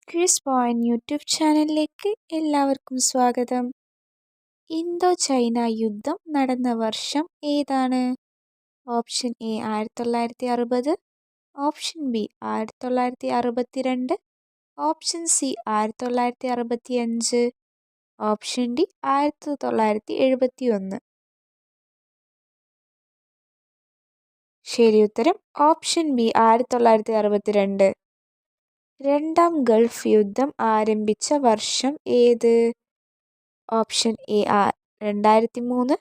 Quiz point YouTube ചാനലിലേക്ക് എല്ലാവർക്കും സ്വാഗതം. ഇന്തോ ചൈന യുദ്ധം നടന്ന വർഷം ഏതാണ്? Option A 1960, option B 1962, option C 1965, option D 1971. ശരി ഉത്തരം ഓപ്ഷൻ ബി 1962. രണ്ടാം ഗൾഫ് യുദ്ധം ആരംഭിച്ച വർഷം ഏത്? Option A 2003,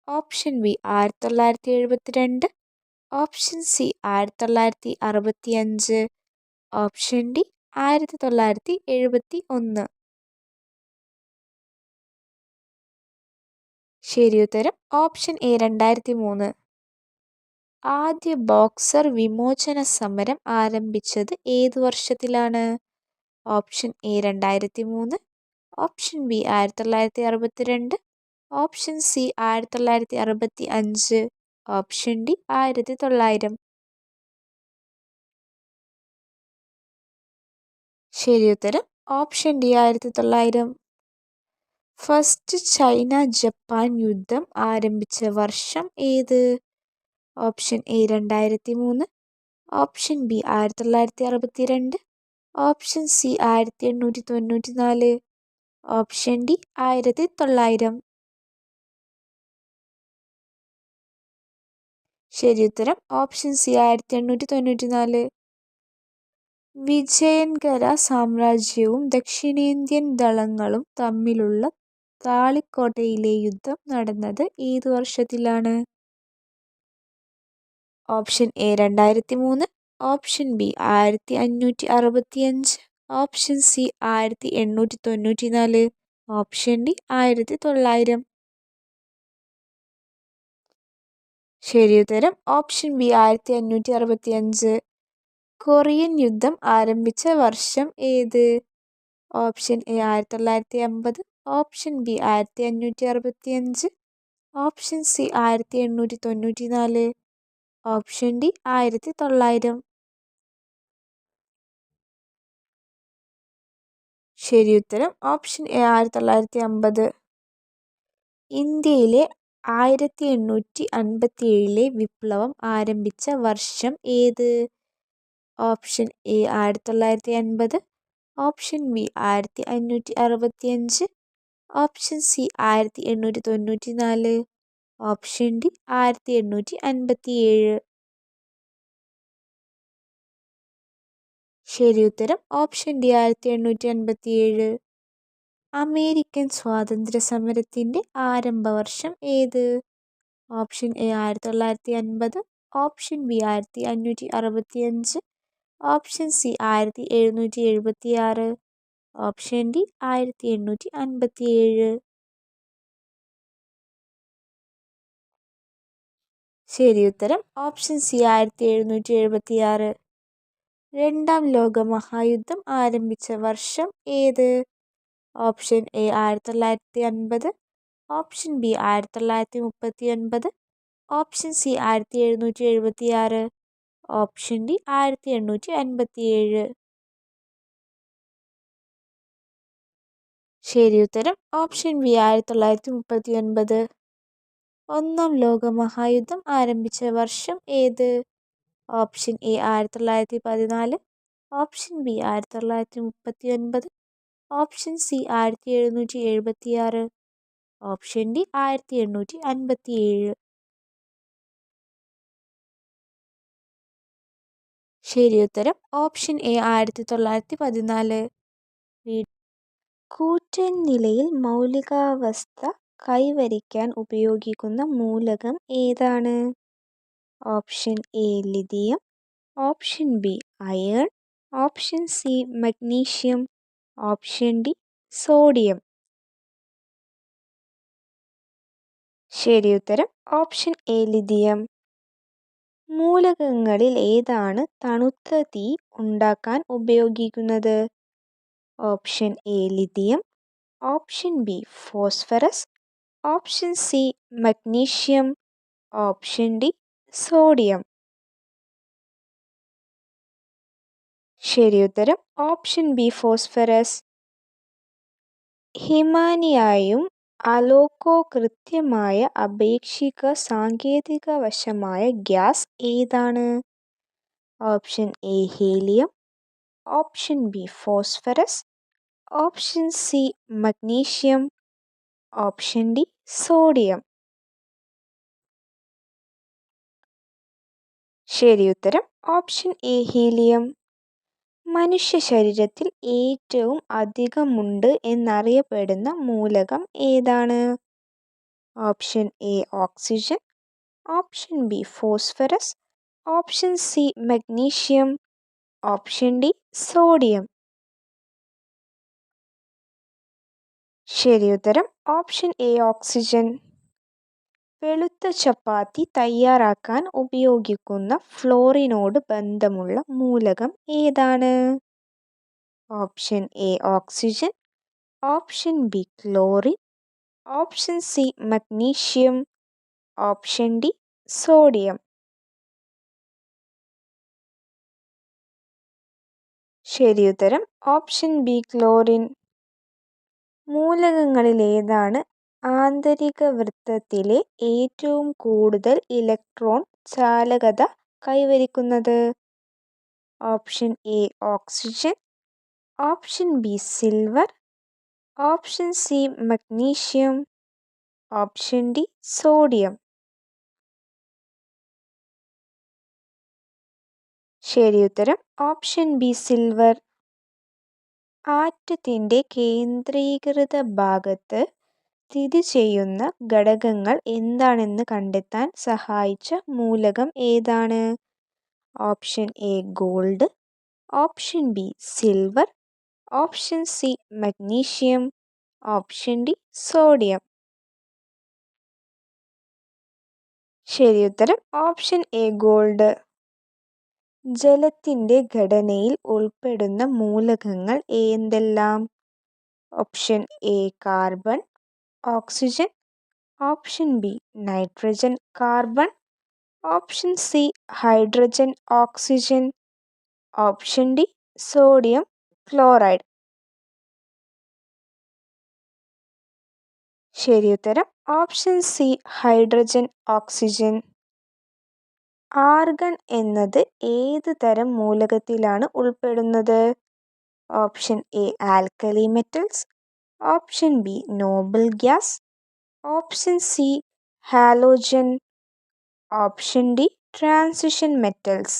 option B 1972, option C 1965, option D 1971. ശരി ഉത്തരം ഓപ്ഷൻ എ 2003. ആദ്യ ബോക്സർ വിമോചന സമരം ആരംഭിച്ചത് ഏതു വർഷത്തിലാണ്? Option A 2003, option B 1962, option C 1965, option D 1900. ശരി ഉത്തരം option D 1900. First China Japan യുദ്ധം ആരംഭിച്ച വർഷം ഏത്? Option A 2003, option B 1962, option C 1894, option D 1900. ശരി ഉത്തരം ഓപ്ഷൻ സി 1894. വിജയൻകര സാമ്രാജ്യവും ദക്ഷിണേന്ത്യൻ ദളങ്ങളും തമ്മിലുള്ള താളിക്കോട്ടയിലെ യുദ്ധം നടന്നത് ഏതു വർഷത്തിലാണ്? Option A 2003, option B 1565, option C 1894, option D 1900. ശരി ഉത്തരം ഓപ്ഷൻ ബി 1565. കൊറിയൻ യുദ്ധം ആരംഭിച്ച വർഷം ഏത്? Option A 1950, option B 1565, option C 1894, option D 1900. ശരി ഉത്തരം ഓപ്ഷൻ എ 1950. ഇന്ത്യയിലെ 1857 വിപ്ലവം ആരംഭിച്ച വർഷം ഏത്? Option A 1950, option B 1565, option C 1894, option D 1857. ശരി ഉത്തരം ഓപ്ഷൻ ഡി 1857. അമേരിക്കൻ സ്വാതന്ത്ര്യ സമരത്തിന്റെ ആരംഭ വർഷം ഏത്? Option A 1950, option B 1565, option C 1776, option D 1857. ശരി ഉത്തരം ഓപ്ഷൻ സി 1776. രണ്ടാം ലോക മഹായുദ്ധം ആരംഭിച്ച വർഷം ഏത്? Option A 1950, option B 1939, option C 1776, option D 1857. ശരി ഉത്തരം ഓപ്ഷൻ ബി 1939. ഒന്നാം ലോക മഹായുദ്ധം ആരംഭിച്ച വർഷം ഏത്? Option A 1914, option B 1939, option C 1776, option D 1857. ശരി ഉത്തരം ഓപ്ഷൻ എ 1914. കൂറ്റൻ നിലയിൽ മൗലികാവസ്ഥ കൈവരിക്കാൻ ഉപയോഗിക്കുന്ന മൂലകം ഏതാണ്? Option A lithium, option B iron, option C magnesium, option D sodium. ശരി ഉത്തരം ഓപ്ഷൻ എ ലിഥിയം. മൂലകങ്ങളിൽ ഏതാണ് തണുത്ത തീ ഉണ്ടാക്കാൻ ഉപയോഗിക്കുന്നത്? Option A lithium, option B phosphorus, option C magnesium, option D sodium. ശരിയുത്തരം ഓപ്ഷൻ ബി ഫോസ്ഫറസ്. ഹിമാനിയായും അലോക്കോ കൃത്യമായ അപേക്ഷിക സാങ്കേതിക വശമായ ഗ്യാസ് ഏതാണ്? Option A helium, option B phosphorus, option C magnesium, option D sodium. ശരിയുത്തരം ഓപ്ഷൻ എ ഹീലിയം. മനുഷ്യ ശരീരത്തിൽ ഏറ്റവും അധികമുണ്ട് എന്നറിയപ്പെടുന്ന മൂലകം ഏതാണ്? Option A oxygen, option B phosphorus, option C magnesium, option D sodium. ശരിയുത്തരം ഓപ്ഷൻ എ ഓക്സിജൻ. വെളുത്ത ചപ്പാത്തി തയ്യാറാക്കാൻ ഉപയോഗിക്കുന്ന ഫ്ലോറിനോട് ബന്ധമുള്ള മൂലകം ഏതാണ്? Option A oxygen, option B chlorine, option C magnesium, option D sodium. ശരിയുത്തരം ഓപ്ഷൻ ബി ക്ലോറിൻ. മൂലകങ്ങളിലേതാണ് ആന്തരിക വൃത്തത്തിലെ ഏറ്റവും കൂടുതൽ ഇലക്ട്രോൺ ചാലകത കൈവരിക്കുന്നത്? Option A oxygen, option B silver, option C magnesium, option D sodium. ശരിയുത്തരം ഓപ്ഷൻ ബി സിൽവർ. ആറ്റത്തിന്റെ കേന്ദ്രീകൃത ഭാഗത്ത് സ്ഥിതി ചെയ്യുന്ന ഘടകങ്ങൾ എന്താണെന്ന് കണ്ടെത്താൻ സഹായിച്ച മൂലകം ഏതാണ്? Option A gold, option B silver, option C magnesium, option D sodium. ശരിയുത്തരം ഓപ്ഷൻ എ ഗോൾഡ്. ജലത്തിന്റെ ഘടനയിൽ ഉൾപ്പെടുന്ന മൂലകങ്ങൾ എന്തെല്ലാം? Option A carbon, oxygen, option B nitrogen carbon, option C hydrogen oxygen, option D sodium chloride. ശരിയുത്തരം option C hydrogen oxygen. Argon എന്നത് ഏത് തരം മൂലകത്തിലാണ് ഉൾപ്പെടുന്നത്? Option A alkali metals, option B noble gas, option C halogen, option D transition metals.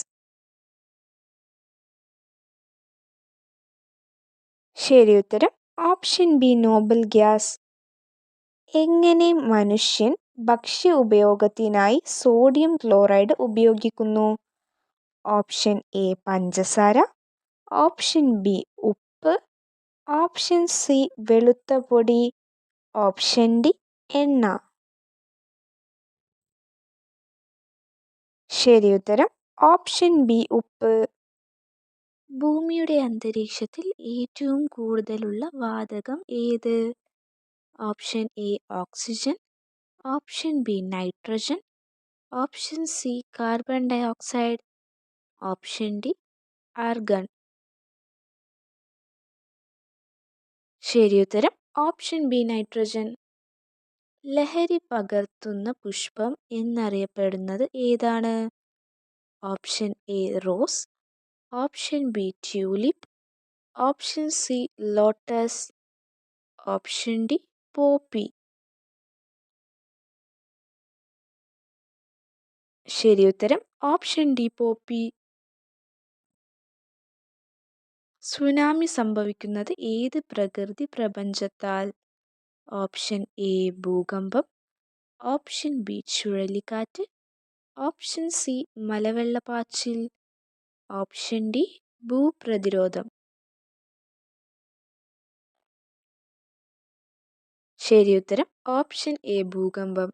ശരിയുത്തരം option B noble gas. എങ്ങനെ മനുഷ്യൻ ഭക്ഷ്യ ഉപയോഗത്തിനായി സോഡിയം ക്ലോറൈഡ് ഉപയോഗിക്കുന്നു? ഓപ്ഷൻ എ പഞ്ചസാര, ഓപ്ഷൻ ബി ഉപ്പ്, ഓപ്ഷൻ സി വെളുത്ത പൊടി, ഓപ്ഷൻ ഡി എണ്ണ. ശരിയുത്തരം ഓപ്ഷൻ ബി ഉപ്പ്. ഭൂമിയുടെ അന്തരീക്ഷത്തിൽ ഏറ്റവും കൂടുതലുള്ള വാതകം ഏത്? Option A oxygen, option B nitrogen, option C carbon dioxide, option D argon. ശരിയുത്തരം ഓപ്ഷൻ ബി നൈട്രജൻ. ലഹരി പകർത്തുന്ന പുഷ്പം എന്നറിയപ്പെടുന്നത് ഏതാണ്? Option A rose, option B tulip, option C lotus, option D poppy. ശരിയുത്തരം ഓപ്ഷൻ ഡി പോപ്പി. സുനാമി സംഭവിക്കുന്നത് ഏത് പ്രകൃതി പ്രപഞ്ചത്താൽ? ഓപ്ഷൻ എ ഭൂകമ്പം, ഓപ്ഷൻ ബി ചുഴലിക്കാറ്റ്, ഓപ്ഷൻ സി മലവെള്ളപ്പാച്ചിൽ, ഓപ്ഷൻ ഡി ഭൂപ്രതിരോധം. ശരിയുത്തരം ഓപ്ഷൻ എ ഭൂകമ്പം.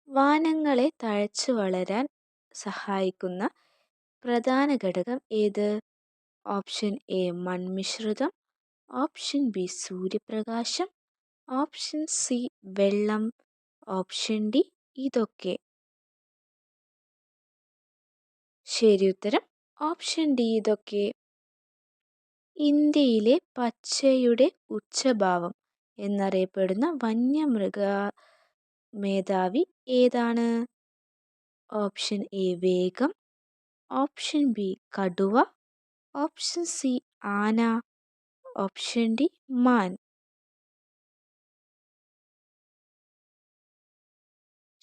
വാനങ്ങളെ തഴച്ചു വളരാൻ സഹായിക്കുന്ന പ്രധാന ഘടകം ഏത്? ഓപ്ഷൻ എ മൺമിശ്രിതം, ഓപ്ഷൻ ബി സൂര്യപ്രകാശം, ഓപ്ഷൻ സി വെള്ളം, ഓപ്ഷൻ ഡി ഇതൊക്കെ. ശരിയുത്തരം ഓപ്ഷൻ ഡി ഇതൊക്കെ. ഇന്ത്യയിലെ പച്ചയുടെ ഉച്ചഭാവം എന്നറിയപ്പെടുന്ന വന്യമൃഗ മേധാവി ഏതാണ്? ഓപ്ഷൻ എ വേഗം, ഓപ്ഷൻ ബി കടുവ, ഓപ്ഷൻ സി ആന, ഓപ്ഷൻ ഡി മാൻ.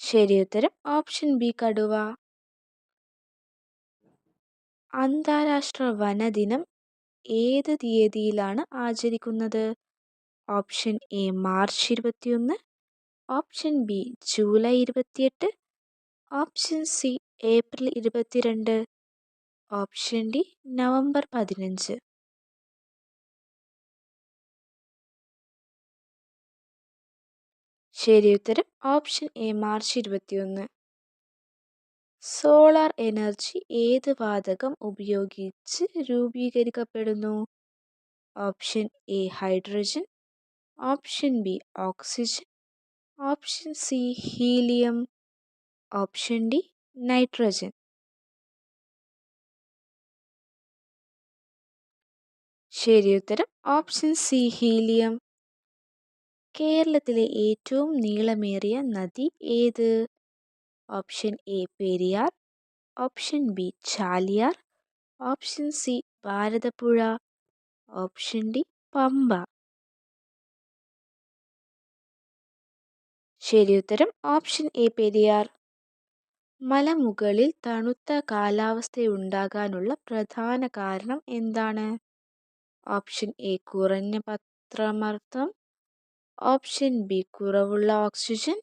ശരിയുത്തരം ഓപ്ഷൻ ബി കടുവ. അന്താരാഷ്ട്ര വനദിനം ഏത് തീയതിയിലാണ് ആചരിക്കുന്നത്? Option A March 21, option B July 28, option C April 22, option D November 15. ശരിയുത്തരം option A March 21. Solar energy ഏത് വാതകം ഉപയോഗിച്ച് രൂപീകരിക്കപ്പെടുന്നു? Option A hydrogen, option B oxygen, option C helium, option D nitrogen. ശരിയുത്തരം ഓപ്ഷൻ സി ഹീലിയം. കേരളത്തിലെ ഏറ്റവും നീളമേറിയ നദി ഏത്? Option A Periyar, option B Chaliyar, option C Bharathappuzha, option D Pamba. ശരിയുത്തരം ഓപ്ഷൻ എ പെരിയാർ. മലമുകളിൽ തണുത്ത കാലാവസ്ഥയുണ്ടാകാനുള്ള പ്രധാന കാരണം എന്താണ്? ഓപ്ഷൻ എ കുറഞ്ഞ പത്രമർദ്ദം, ഓപ്ഷൻ ബി കുറവുള്ള ഓക്സിജൻ,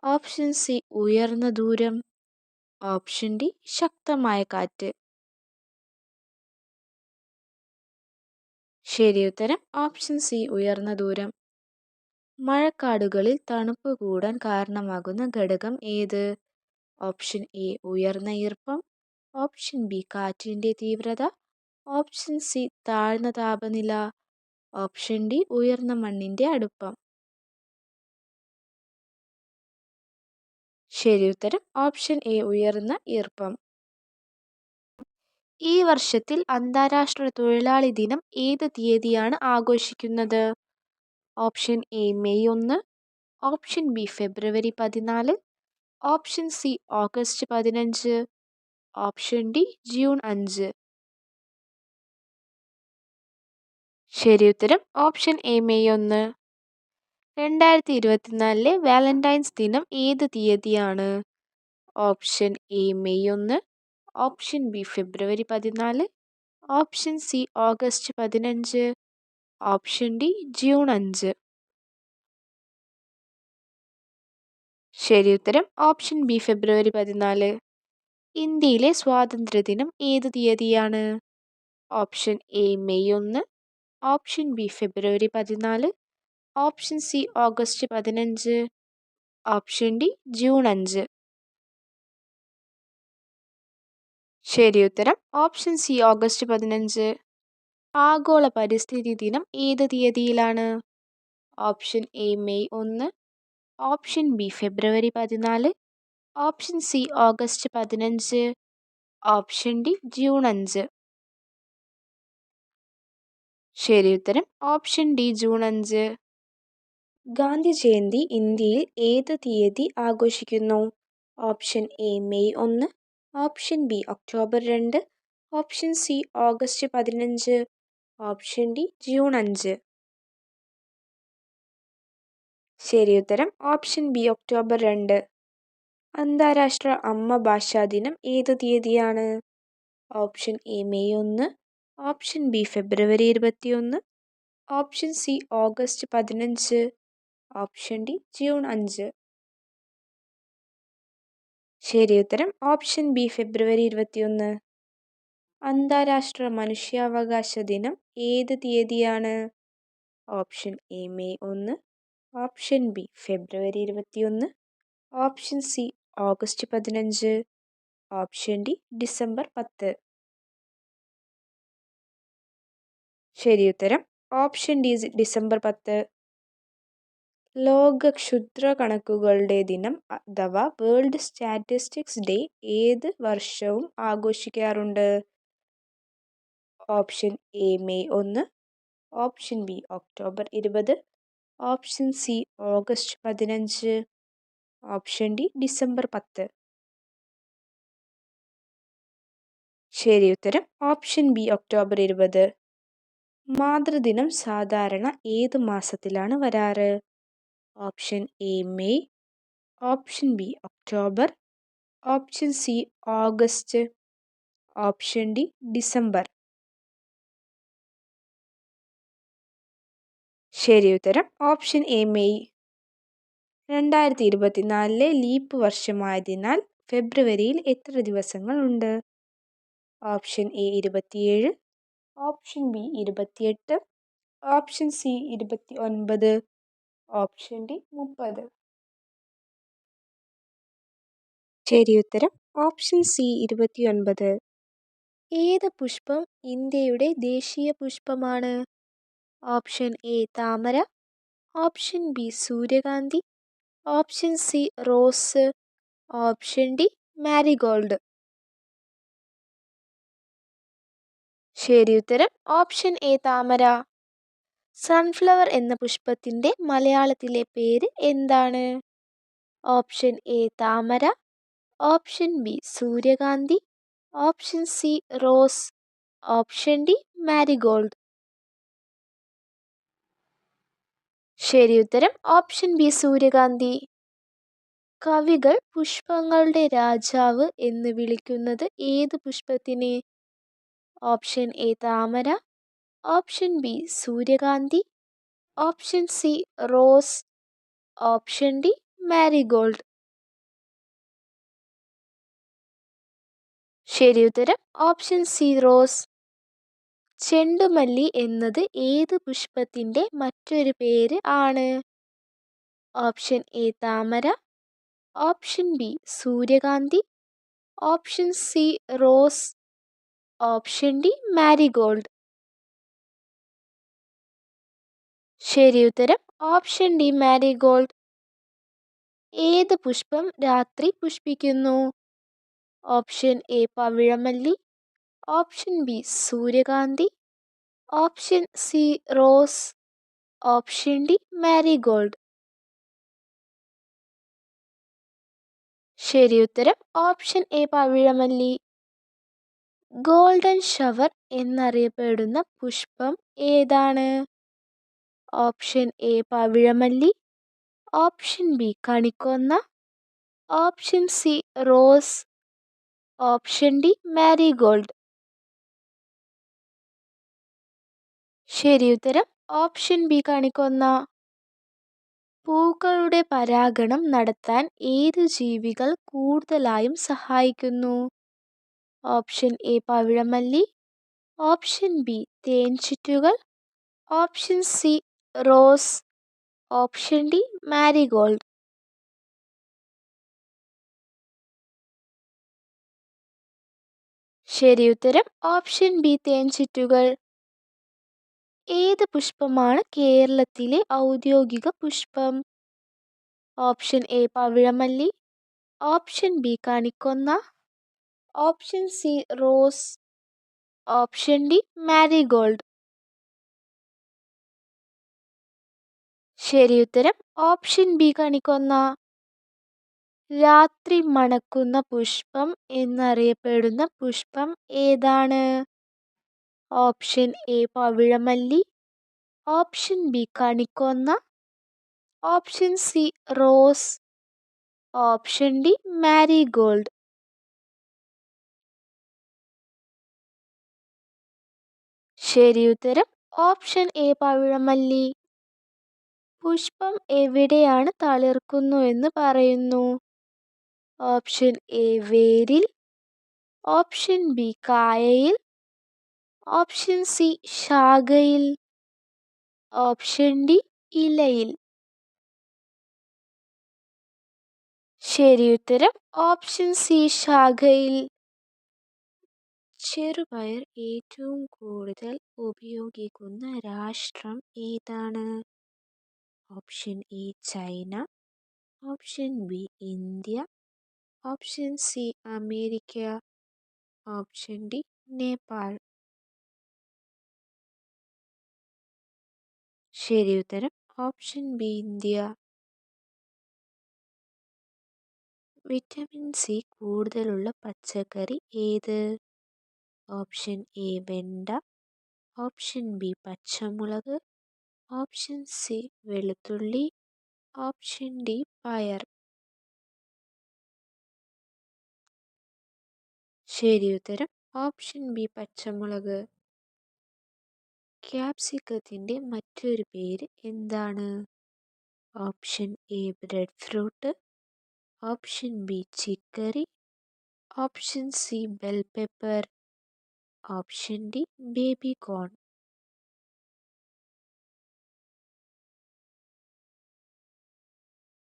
ഓപ്ഷൻ സി ഉയർന്ന ദൂരം, ഓപ്ഷൻ ഡി ശക്തമായ കാറ്റ്. ശരിയുത്തരം ഓപ്ഷൻ സി ഉയർന്ന ദൂരം. മഴക്കാടുകളിൽ തണുപ്പ് കൂടാൻ കാരണമാകുന്ന ഘടകം ഏത്? ഓപ്ഷൻ എ ഉയർന്ന ഈർപ്പം, ഓപ്ഷൻ ബി കാറ്റിൻ്റെ തീവ്രത, ഓപ്ഷൻ സി താഴ്ന്ന താപനില, ഓപ്ഷൻ ഡി ഉയർന്ന മണ്ണിൻ്റെ അടുപ്പം. ശരിയുത്തരം ഓപ്ഷൻ എ ഉയർന്ന ഈർപ്പം. ഈ വർഷത്തിൽ അന്താരാഷ്ട്ര തൊഴിലാളി ദിനം ഏത് തീയതിയാണ് ആഘോഷിക്കുന്നത്? Option A May 1, option B February 14, option C August 15, option D June 5. ശരിയുത്തരം ഓപ്ഷൻ എ മെയ് 1. 2024 വാലന്റൈൻസ് ദിനം ഏത് തീയതിയാണ്? Option A May 1, option B February 14, option C August 15, option D June 5. ശരിയുത്തരം ഓപ്ഷൻ ബി ഫെബ്രുവരി 14. ഇന്ത്യയിലെ സ്വാതന്ത്ര്യദിനം ഏത് തീയതിയാണ്? Option A May 1, option B February 14, option C August 15, option D June 5. ശരിയുത്തരം option C August 15. ആഗോള പരിസ്ഥിതി ദിനം ഏത് തീയതിയിലാണ്? Option A May 1, option B February 14, option C August 15, option D June 5. ശരിയുത്തരം option D June 5. Gandhi Jayanti ഇന്ത്യയിൽ ഏത് തീയതി ആഘോഷിക്കുന്നു? Option A May 1, option B October 2, option C August 15, option D June 5. ശരിയുത്തരം ഓപ്ഷൻ ബി ഒക്ടോബർ 2. അന്താരാഷ്ട്ര അമ്മ ഭാഷാ ദിനം ഏത് തീയതിയാണ്? Option A May 1, option B February 21, option C August 15, option D June 5. ശരിയുത്തരം ഓപ്ഷൻ ബി ഫെബ്രുവരി 21. അന്താരാഷ്ട്ര മനുഷ്യാവകാശ ദിനം ഏത് തീയതിയാണ്? Option A May 1, option B February 21, option C August 15, option D December 10. ശരിയുത്തരം ഓപ്ഷൻ ഡി ഡിസംബർ 10. ലോക ക്ഷുദ്ര കണക്കുകളുടെ ദിനം അഥവാ വേൾഡ് സ്റ്റാറ്റിസ്റ്റിക്സ് ഡേ ഏത് വർഷവും ആഘോഷിക്കാറുണ്ട്? Option A May 1, option B October 20, option C August 15, option D December 10. ശരി ഉത്തരം ഓപ്ഷൻ ബി ഒക്ടോബർ 20. മാതൃദിനം സാധാരണ ഏത് മാസത്തിലാണ് വരാറ്? Option A May, option B October, option C August, option D December. ശരി ഉത്തരം ഓപ്ഷൻ എ മെയ്. 2024 ലീപ്പ് വർഷമായതിനാൽ ഫെബ്രുവരിയിൽ എത്ര ദിവസങ്ങൾ ഉണ്ട്? Option A 27, option B 28, option C 29, option D 30. ശരി ഉത്തരം ഓപ്ഷൻ സി 29. ഏത് പുഷ്പം ഇന്ത്യയുടെ ദേശീയ പുഷ്പമാണ്? ഓപ്ഷൻ എ താമര, ഓപ്ഷൻ ബി സൂര്യകാന്തി, option C rose, option D marigold. ശരി ഉത്തരം ഓപ്ഷൻ എ താമര. സൺഫ്ലവർ എന്ന പുഷ്പത്തിന്റെ മലയാളത്തിലെ പേര് എന്താണ്? ഓപ്ഷൻ എ താമര, ഓപ്ഷൻ ബി സൂര്യകാന്തി, option C rose, option D marigold. ശരി ഉത്തരം ഓപ്ഷൻ ബി സൂര്യകാന്തി. കവികൾ പുഷ്പങ്ങളുടെ രാജാവ് എന്ന് വിളിക്കുന്നത് ഏത് പുഷ്പത്തിനെ? ഓപ്ഷൻ എ താമര, ഓപ്ഷൻ ബി സൂര്യകാന്തി, option C rose, option D marigold. ശരി ഉത്തരം ഓപ്ഷൻ സി റോസ്. ചെണ്ടുമല്ലി എന്നത് ഏത് പുഷ്പത്തിന്റെ മറ്റൊരു പേര് ആണ്? ഓപ്ഷൻ എ താമര, ഓപ്ഷൻ ബി സൂര്യകാന്തി, option C rose, option D marigold. ശരി ഉത്തരം ഓപ്ഷൻ ഡി മാരിഗോൾഡ്. ഏത് പുഷ്പം രാത്രി പുഷ്പിക്കുന്നു? ഓപ്ഷൻ എ പവിഴമല്ലി, ഓപ്ഷൻ ബി സൂര്യകാന്തി, option C rose, option D marigold. ശരി ഉത്തരം option A Pavizhamalli. Golden shower എന്നറിയപ്പെടുന്ന പുഷ്പം ഏതാണ്? ഓപ്ഷൻ എ പവിഴമല്ലി, ഓപ്ഷൻ ബി കണിക്കൊന്ന, option C rose, option D marigold. ശരി ഉത്തരം ഓപ്ഷൻ ബി കണിക്കൊന്ന. പൂക്കളുടെ പരാഗണം നടത്താൻ ഏത് ജീവികൾ കൂടുതലായും സഹായിക്കുന്നു? ഓപ്ഷൻ എ പവിഴമല്ലി, ഓപ്ഷൻ ബി തേൻചിറ്റുകൾ, option C rose, option D marigold. ശരി ഉത്തരം ഓപ്ഷൻ ബി തേൻചിറ്റുകൾ. ഏത് പുഷ്പമാണ് കേരളത്തിലെ ഔദ്യോഗിക പുഷ്പം? ഓപ്ഷൻ എ പവിഴമല്ലി, ഓപ്ഷൻ ബി കണിക്കൊന്ന, option C rose, option D marigold. ശരി ഉത്തരം ഓപ്ഷൻ ബി കണിക്കൊന്ന. രാത്രി മണക്കുന്ന പുഷ്പം എന്നറിയപ്പെടുന്ന പുഷ്പം ഏതാണ്? ഓപ്ഷൻ എ പവിഴമല്ലി, ഓപ്ഷൻ ബി കണിക്കൊന്ന, option C rose, option D marigold. ശരി ഉത്തരം ഓപ്ഷൻ എ പവിഴമല്ലി. പുഷ്പം എവിടെയാണ് തളിർക്കുന്നുവെന്ന് പറയുന്നു? ഓപ്ഷൻ എ വേരിൽ, ഓപ്ഷൻ ബി കായയിൽ, ഓപ്ഷൻ സി ശാഖയിൽ, ഓപ്ഷൻ ഡി ഇലയിൽ. ശരി ഉത്തരം ഓപ്ഷൻ സി ശാഖയിൽ. ചെറുപയർ ഏറ്റവും കൂടുതൽ ഉപയോഗിക്കുന്ന രാഷ്ട്രം ഏതാണ്? Option A China, option B India, option C America, option D Nepal. ശരി ഉത്തരം option B India. Vitamin C കൂടുതലുള്ള പച്ചക്കറി ഏത്? ഓപ്ഷൻ എ വെണ്ട, ഓപ്ഷൻ ബി പച്ചമുളക്, ഓപ്ഷൻ സി വെളുത്തുള്ളി, ഓപ്ഷൻ ഡി പയർ. ശരി ഉത്തരം ഓപ്ഷൻ ബി പച്ചമുളക്. ക്യാപ്സിക്കത്തിന്റെ മറ്റൊരു പേര് എന്താണ്? Option A breadfruit, option B chicory, option C bell pepper, option D baby corn.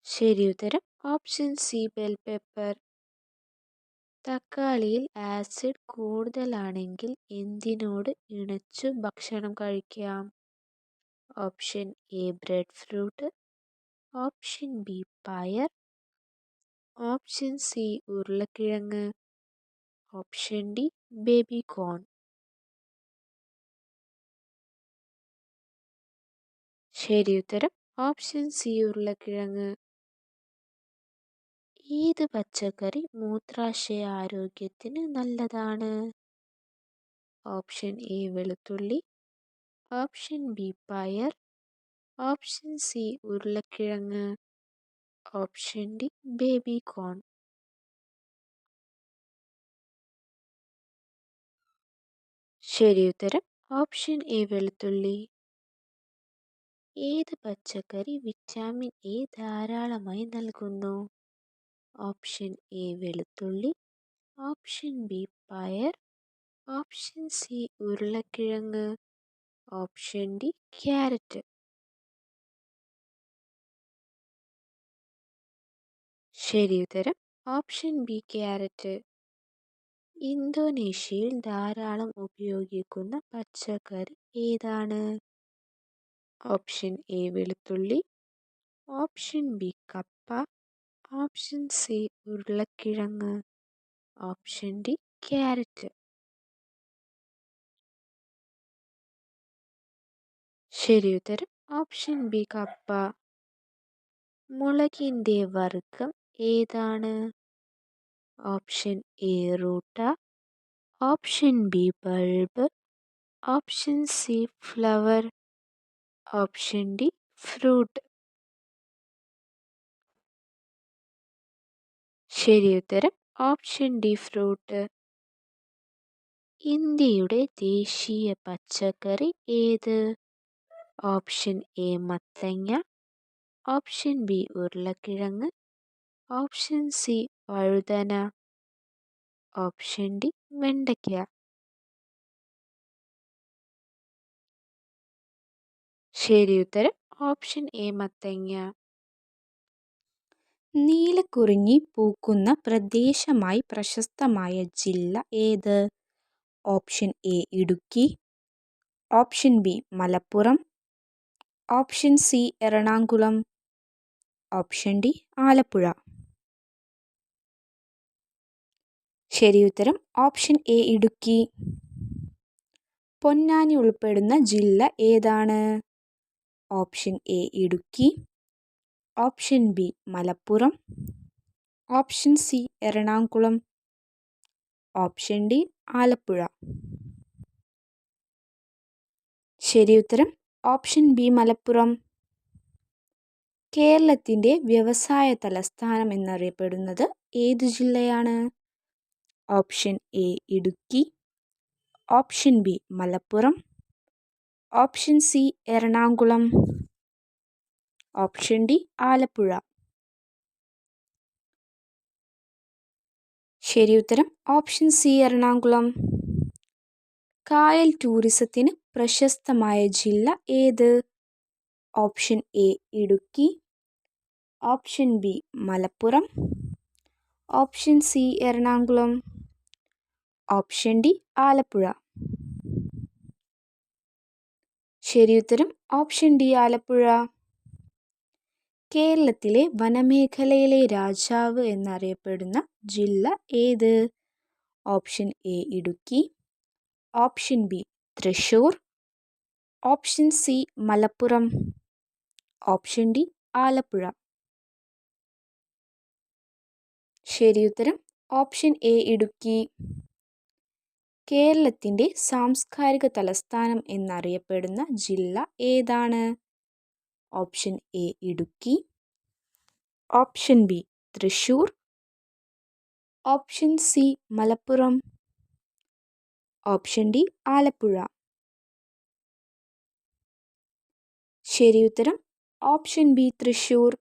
ശരി ഉത്തരം ഓപ്ഷൻ സി ബെൽ പെപ്പർ. തക്കാളിയിൽ ആസിഡ് കൂടുതലാണെങ്കിൽ എന്തിനോട് ഇണച്ചു ഭക്ഷണം കഴിക്കാം? Option A breadfruit, option B പയർ, ഓപ്ഷൻ സി ഉരുളക്കിഴങ്ങ്, ഓപ്ഷൻ ഡി ബേബി കോൺ. ശരി ഉത്തരം ഓപ്ഷൻ സി ഉരുളക്കിഴങ്ങ്. ഏത് പച്ചക്കറി മൂത്രാശയ ആരോഗ്യത്തിന് നല്ലതാണ്? ഓപ്ഷൻ എ വെളുത്തുള്ളി, ഓപ്ഷൻ ബി പയർ, ഓപ്ഷൻ സി ഉരുളക്കിഴങ്ങ്, ഓപ്ഷൻ ഡി ബേബി കോൺ. ശരി ഉത്തരം ഓപ്ഷൻ എ വെളുത്തുള്ളി. ഏത് പച്ചക്കറി വിറ്റാമിൻ എ ധാരാളമായി നൽകുന്നു? ഓപ്ഷൻ എ വെളുത്തുള്ളി, ഓപ്ഷൻ ബി പയർ, ഓപ്ഷൻ സി ഉരുളക്കിഴങ്ങ്, ഓപ്ഷൻ ഡി ക്യാരറ്റ്. ശരി ഉത്തരം ഓപ്ഷൻ ബി ക്യാരറ്റ്. ഇന്തോനേഷ്യയിൽ ധാരാളം ഉപയോഗിക്കുന്ന പച്ചക്കറി ഏതാണ്? ഓപ്ഷൻ എ വെളുത്തുള്ളി, ഓപ്ഷൻ ബി കപ്പ, ഓപ്ഷൻ സി ഉരുളക്കിഴങ്ങ്, ഓപ്ഷൻ ഡി ക്യാരറ്റ്. ശരി ഉത്തരം ഓപ്ഷൻ ബി കപ്പ. മുളകിന്റെ വർഗം ഏതാണ്? Option A root, option B bulb, option C flower, option D fruit. ശരി ഉത്തരം ഓപ്ഷൻ ഡി ഫ്രൂട്ട്. ഇന്ത്യയുടെ ദേശീയ പച്ചക്കറി ഏത്? ഓപ്ഷൻ എ മത്തങ്ങ, ഓപ്ഷൻ ബി ഉരുളക്കിഴങ്ങ്, ഓപ്ഷൻ സി വഴുതന, ഓപ്ഷൻ ഡി വെണ്ടയ്ക്ക. ശരി ഉത്തരം ഓപ്ഷൻ എ മത്തങ്ങ. നീലക്കുറിഞ്ഞി പൂക്കുന്ന പ്രദേശമായി പ്രശസ്തമായ ജില്ല ഏത്? Option A Idukki, option B Malappuram, option C Ernakulam, option D Alappuzha. ശരി ഉത്തരം ഓപ്ഷൻ എ ഇടുക്കി. പൊന്നാനി ഉൾപ്പെടുന്ന ജില്ല ഏതാണ്? Option A Idukki, option B Malappuram, option C Ernakulam, option D Alappuzha. ശരി ഉത്തരം ഓപ്ഷൻ ബി മലപ്പുറം. കേരളത്തിൻ്റെ വ്യവസായ തലസ്ഥാനം എന്നറിയപ്പെടുന്നത് ഏത് ജില്ലയാണ്? Option A Idukki, option B Malappuram, option C Ernakulam, option D Alappuzha. ശരി ഉത്തരം ഓപ്ഷൻ സി എറണാകുളം. കായൽ ടൂറിസത്തിന് പ്രശസ്തമായ ജില്ല ഏത്? Option A Idukki, option B Malappuram, option C Ernakulam, option D Alappuzha. ശരി ഉത്തരം ഓപ്ഷൻ ഡി ആലപ്പുഴ. കേരളത്തിലെ വനമേഖലയിലെ രാജാവ് എന്നറിയപ്പെടുന്ന ജില്ല ഏത്? Option A Idukki, option B Thrissur, option C Malappuram. Option D Alappuzha. ശരിയുത്തരം ഓപ്ഷൻ എ ഇടുക്കി. കേരളത്തിൻ്റെ സാംസ്കാരിക തലസ്ഥാനം എന്നറിയപ്പെടുന്ന ജില്ല ഏതാണ്? Option A Idukki. Option B Thrissur. Option C Malappuram. Option D Alappuzha. ശരിയുത്തരം ഓപ്ഷൻ ബി തൃശ്ശൂർ.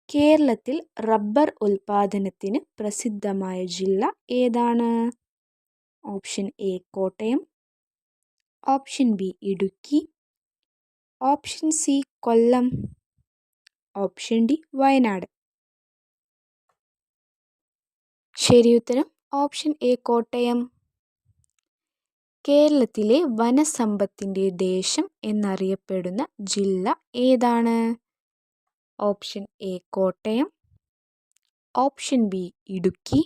കേരളത്തിൽ റബ്ബർ ഉൽപാദനത്തിന് പ്രസിദ്ധമായ ജില്ല ഏതാണ്? Option A Kottayam. Option B Idukki. Option C Kollam. Option D Wayanad. ശരിയുത്തരം ഓപ്ഷൻ എ കോട്ടയം. കേരളത്തിലെ വനസമ്പത്തിൻ്റെ ദേശം എന്നറിയപ്പെടുന്ന ജില്ല ഏതാണ്? Option A Kottayam. Option B Idukki.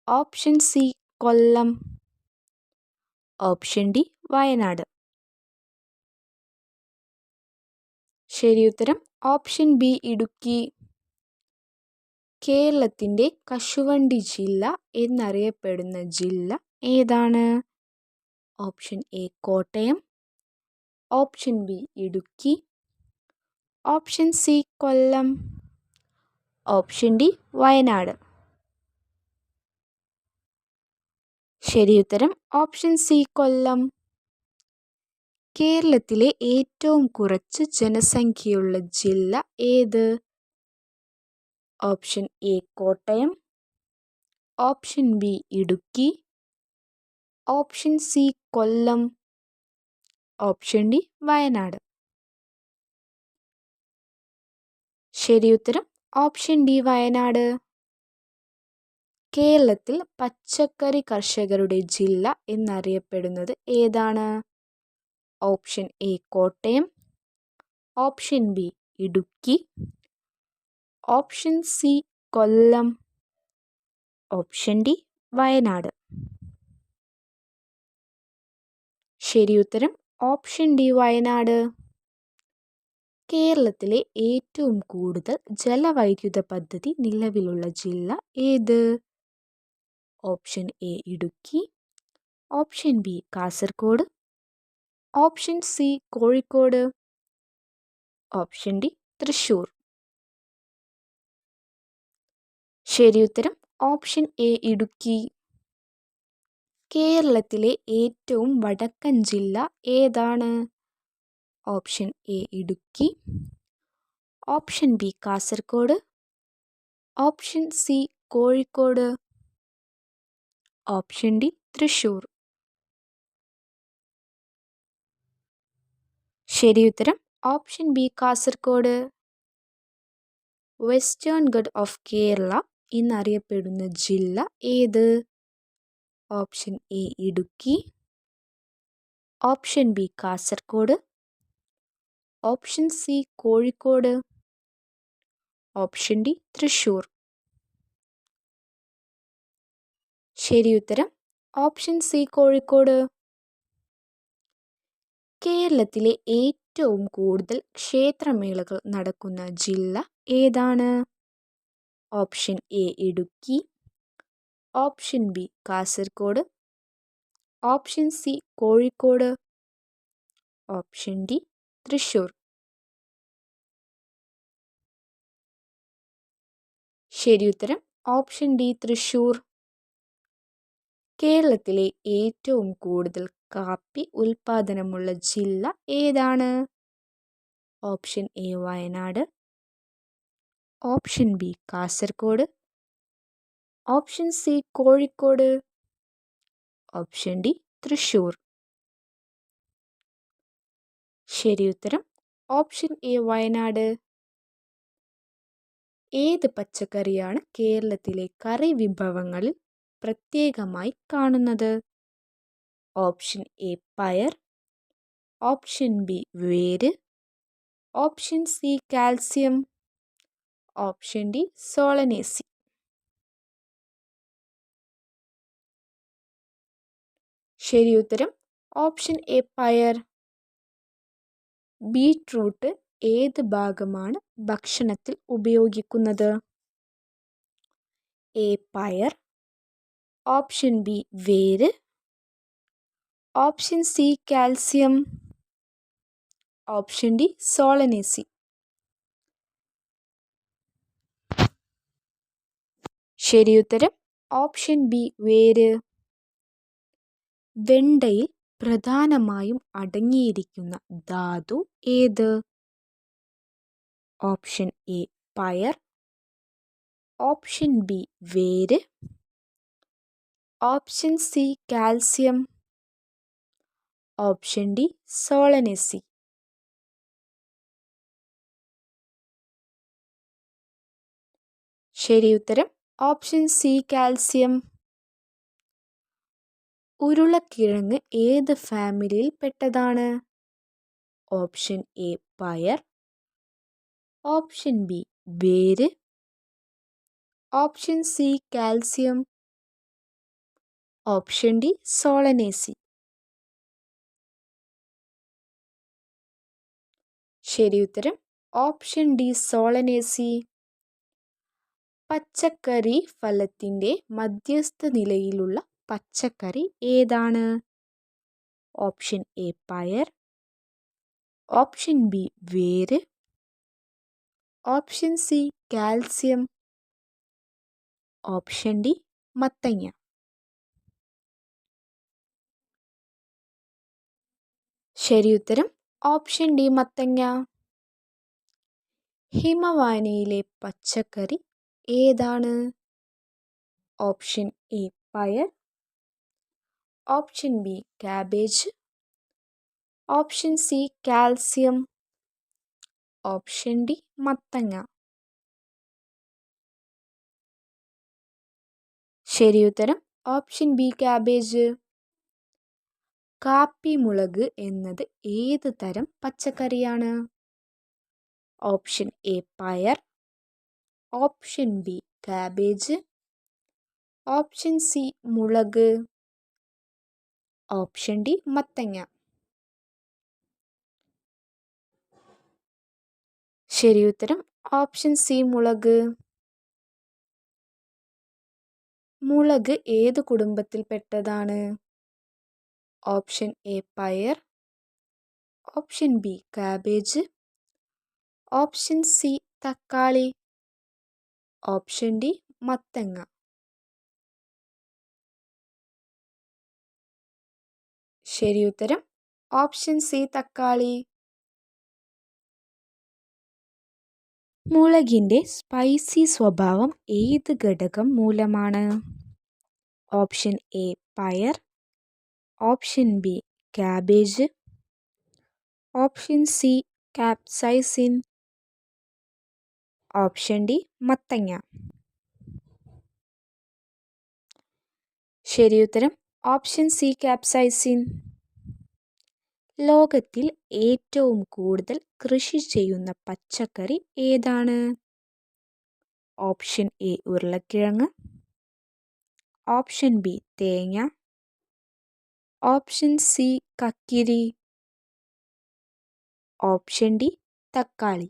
Option C Kollam. Option D Wayanad. ശരിയുത്തരം ഓപ്ഷൻ ബി ഇടുക്കി. കേരളത്തിൻ്റെ കശുവണ്ടി ജില്ല എന്നറിയപ്പെടുന്ന ജില്ല ഏതാണ്? Option A Kottayam. Option B Idukki. Option C Kollam. Option D Wayanad. ശരിയുത്തരം ഓപ്ഷൻ സി കൊല്ലം. കേരളത്തിലെ ഏറ്റവും കുറച്ച് ജനസംഖ്യയുള്ള ജില്ല ഏത്? Option A Kottayam. Option B Idukki. Option C Kollam. Option D Wayanad. ശരിയുത്തരം ഓപ്ഷൻ ഡി വയനാട്. കേരളത്തിൽ പച്ചക്കറി കർഷകരുടെ ജില്ല എന്നറിയപ്പെടുന്നത് ഏതാണ്? Option A Kottayam. Option B Idukki. Option C Kollam. Option D Wayanad. ശരിയുത്തരം ഓപ്ഷൻ ഡി വയനാട്. കേരളത്തിലെ ഏറ്റവും കൂടുതൽ ജലവൈദ്യുത പദ്ധതി നിലവിലുള്ള ജില്ല ഏത്? Option A Idukki. Option B Kasaragod. Option C Kozhikode. Option D Thrissur. ശരിയുത്തരം ഓപ്ഷൻ എ ഇടുക്കി. കേരളത്തിലെ ഏറ്റവും വടക്കൻ ജില്ല ഏതാണ്? Option A Idukki. Option B Kasaragod. Option C Kozhikode. Option D Thrissur. ശരിയുത്തരം option B Kasaragod. Western Ghat of Kerala എന്നറിയപ്പെടുന്ന ജില്ല ഏത്? Option A Idukki. Option B Kasaragod. Option C Kozhikode. Option D Thrissur. ശരിയുത്തരം ഓപ്ഷൻ സി കോഴിക്കോട്. കേരളത്തിലെ ഏറ്റവും കൂടുതൽ ക്ഷേത്രമേളകൾ നടക്കുന്ന ജില്ല ഏതാണ്? Option A Idukki. Option B Kasaragod. Option C Kozhikode. Option D Thrissur. ശരിയുത്തരം ഓപ്ഷൻ ഡി തൃശ്ശൂർ. കേരളത്തിലെ ഏറ്റവും കൂടുതൽ കാപ്പി ഉൽപാദനമുള്ള ജില്ല ഏതാണ്? Option A Wayanad. Option B Kasaragod. Option C Kozhikode. Option D Thrissur. ശരിയുത്തരം ഓപ്ഷൻ എ വയനാട്. ഏത് പച്ചക്കറിയാണ് കേരളത്തിലെ കറി വിഭവങ്ങളിൽ പ്രത്യേകമായി കാണുന്നത്? ഓപ്ഷൻ എ പയർ. ഓപ്ഷൻ ബി വേര്. Option C calcium. Option D solanaceae. ശരിയുത്തരം ഓപ്ഷൻ എ പയർ. ബീറ്റ്റൂട്ട് ഏത് ഭാഗമാണ് ഭക്ഷണത്തിൽ ഉപയോഗിക്കുന്നത്? എ പയർ. ഓപ്ഷൻ ബി വേര്. Option C calcium. Option D solanaceae. ശരിയുത്തരം ഓപ്ഷൻ ബി വേര്. വെണ്ടയിൽ പ്രധാനമായും അടങ്ങിയിരിക്കുന്ന ധാതു ഏത്? ഓപ്ഷൻ എ പയർ. ഓപ്ഷൻ ബി വേര്. Option C calcium. Option D solanaceae. ശരിയുത്തരം ഓപ്ഷൻ സി കാൽസ്യം. ഉരുളക്കിഴങ്ങ് ഏത് ഫാമിലിയിൽ പെട്ടതാണ്? ഓപ്ഷൻ എ പയർ. ഓപ്ഷൻ ബി വേര്. Option C calcium. Option D solanaceae. ശരിയുത്തരം ഓപ്ഷൻ ഡി സോളനേസി. പച്ചക്കറി ഫലത്തിൻ്റെ മധ്യസ്ഥ നിലയിലുള്ള പച്ചക്കറി ഏതാണ്? ഓപ്ഷൻ എ പയർ. ഓപ്ഷൻ ബി വേര്. Option C calcium. Option D മത്തങ്ങ. ശരിയുത്തരം ഓപ്ഷൻ ഡി മത്തങ്ങ. ഹിമവാനിയിലെ പച്ചക്കറി ഏതാണ്? ഓപ്ഷൻ എ പയർ. Option B cabbage. Option C calcium. Option D മത്തങ്ങ. ശരിയുത്തരം ഓപ്ഷൻ ബി കാബേജ്. കാപ്പിമുളക് എന്നത് ഏത് തരം പച്ചക്കറിയാണ്? ഓപ്ഷൻ എ പയർ. Option B cabbage. Option C മുളക്. ഓപ്ഷൻ ഡി മത്തങ്ങ. ശരിയുത്തരം ഓപ്ഷൻ സി മുളക്. മുളക് ഏത് കുടുംബത്തിൽപ്പെട്ടതാണ്? ഓപ്ഷൻ എ പയർ. Option B cabbage. Option C തക്കാളി. ഓപ്ഷൻ ഡി മത്തങ്ങ. ശരിയുത്തരം ഓപ്ഷൻ സി തക്കാളി. മുളകിൻ്റെ സ്പൈസി സ്വഭാവം ഏത് ഘടകം മൂലമാണ്? ഓപ്ഷൻ എ പയർ. Option B cabbage. Option C capsaicin. Option D മത്തങ്ങ. ശരിയുത്തരം ഓപ്ഷൻ സി കാപ്സൈസിൻ. ലോകത്തിൽ ഏറ്റവും കൂടുതൽ കൃഷി ചെയ്യുന്ന പച്ചക്കറി ഏതാണ്? ഓപ്ഷൻ എ ഉരുളക്കിഴങ്ങ്. ഓപ്ഷൻ ബി തേങ്ങ. ഓപ്ഷൻ സി കക്കിരി. ഓപ്ഷൻ ഡി തക്കാളി.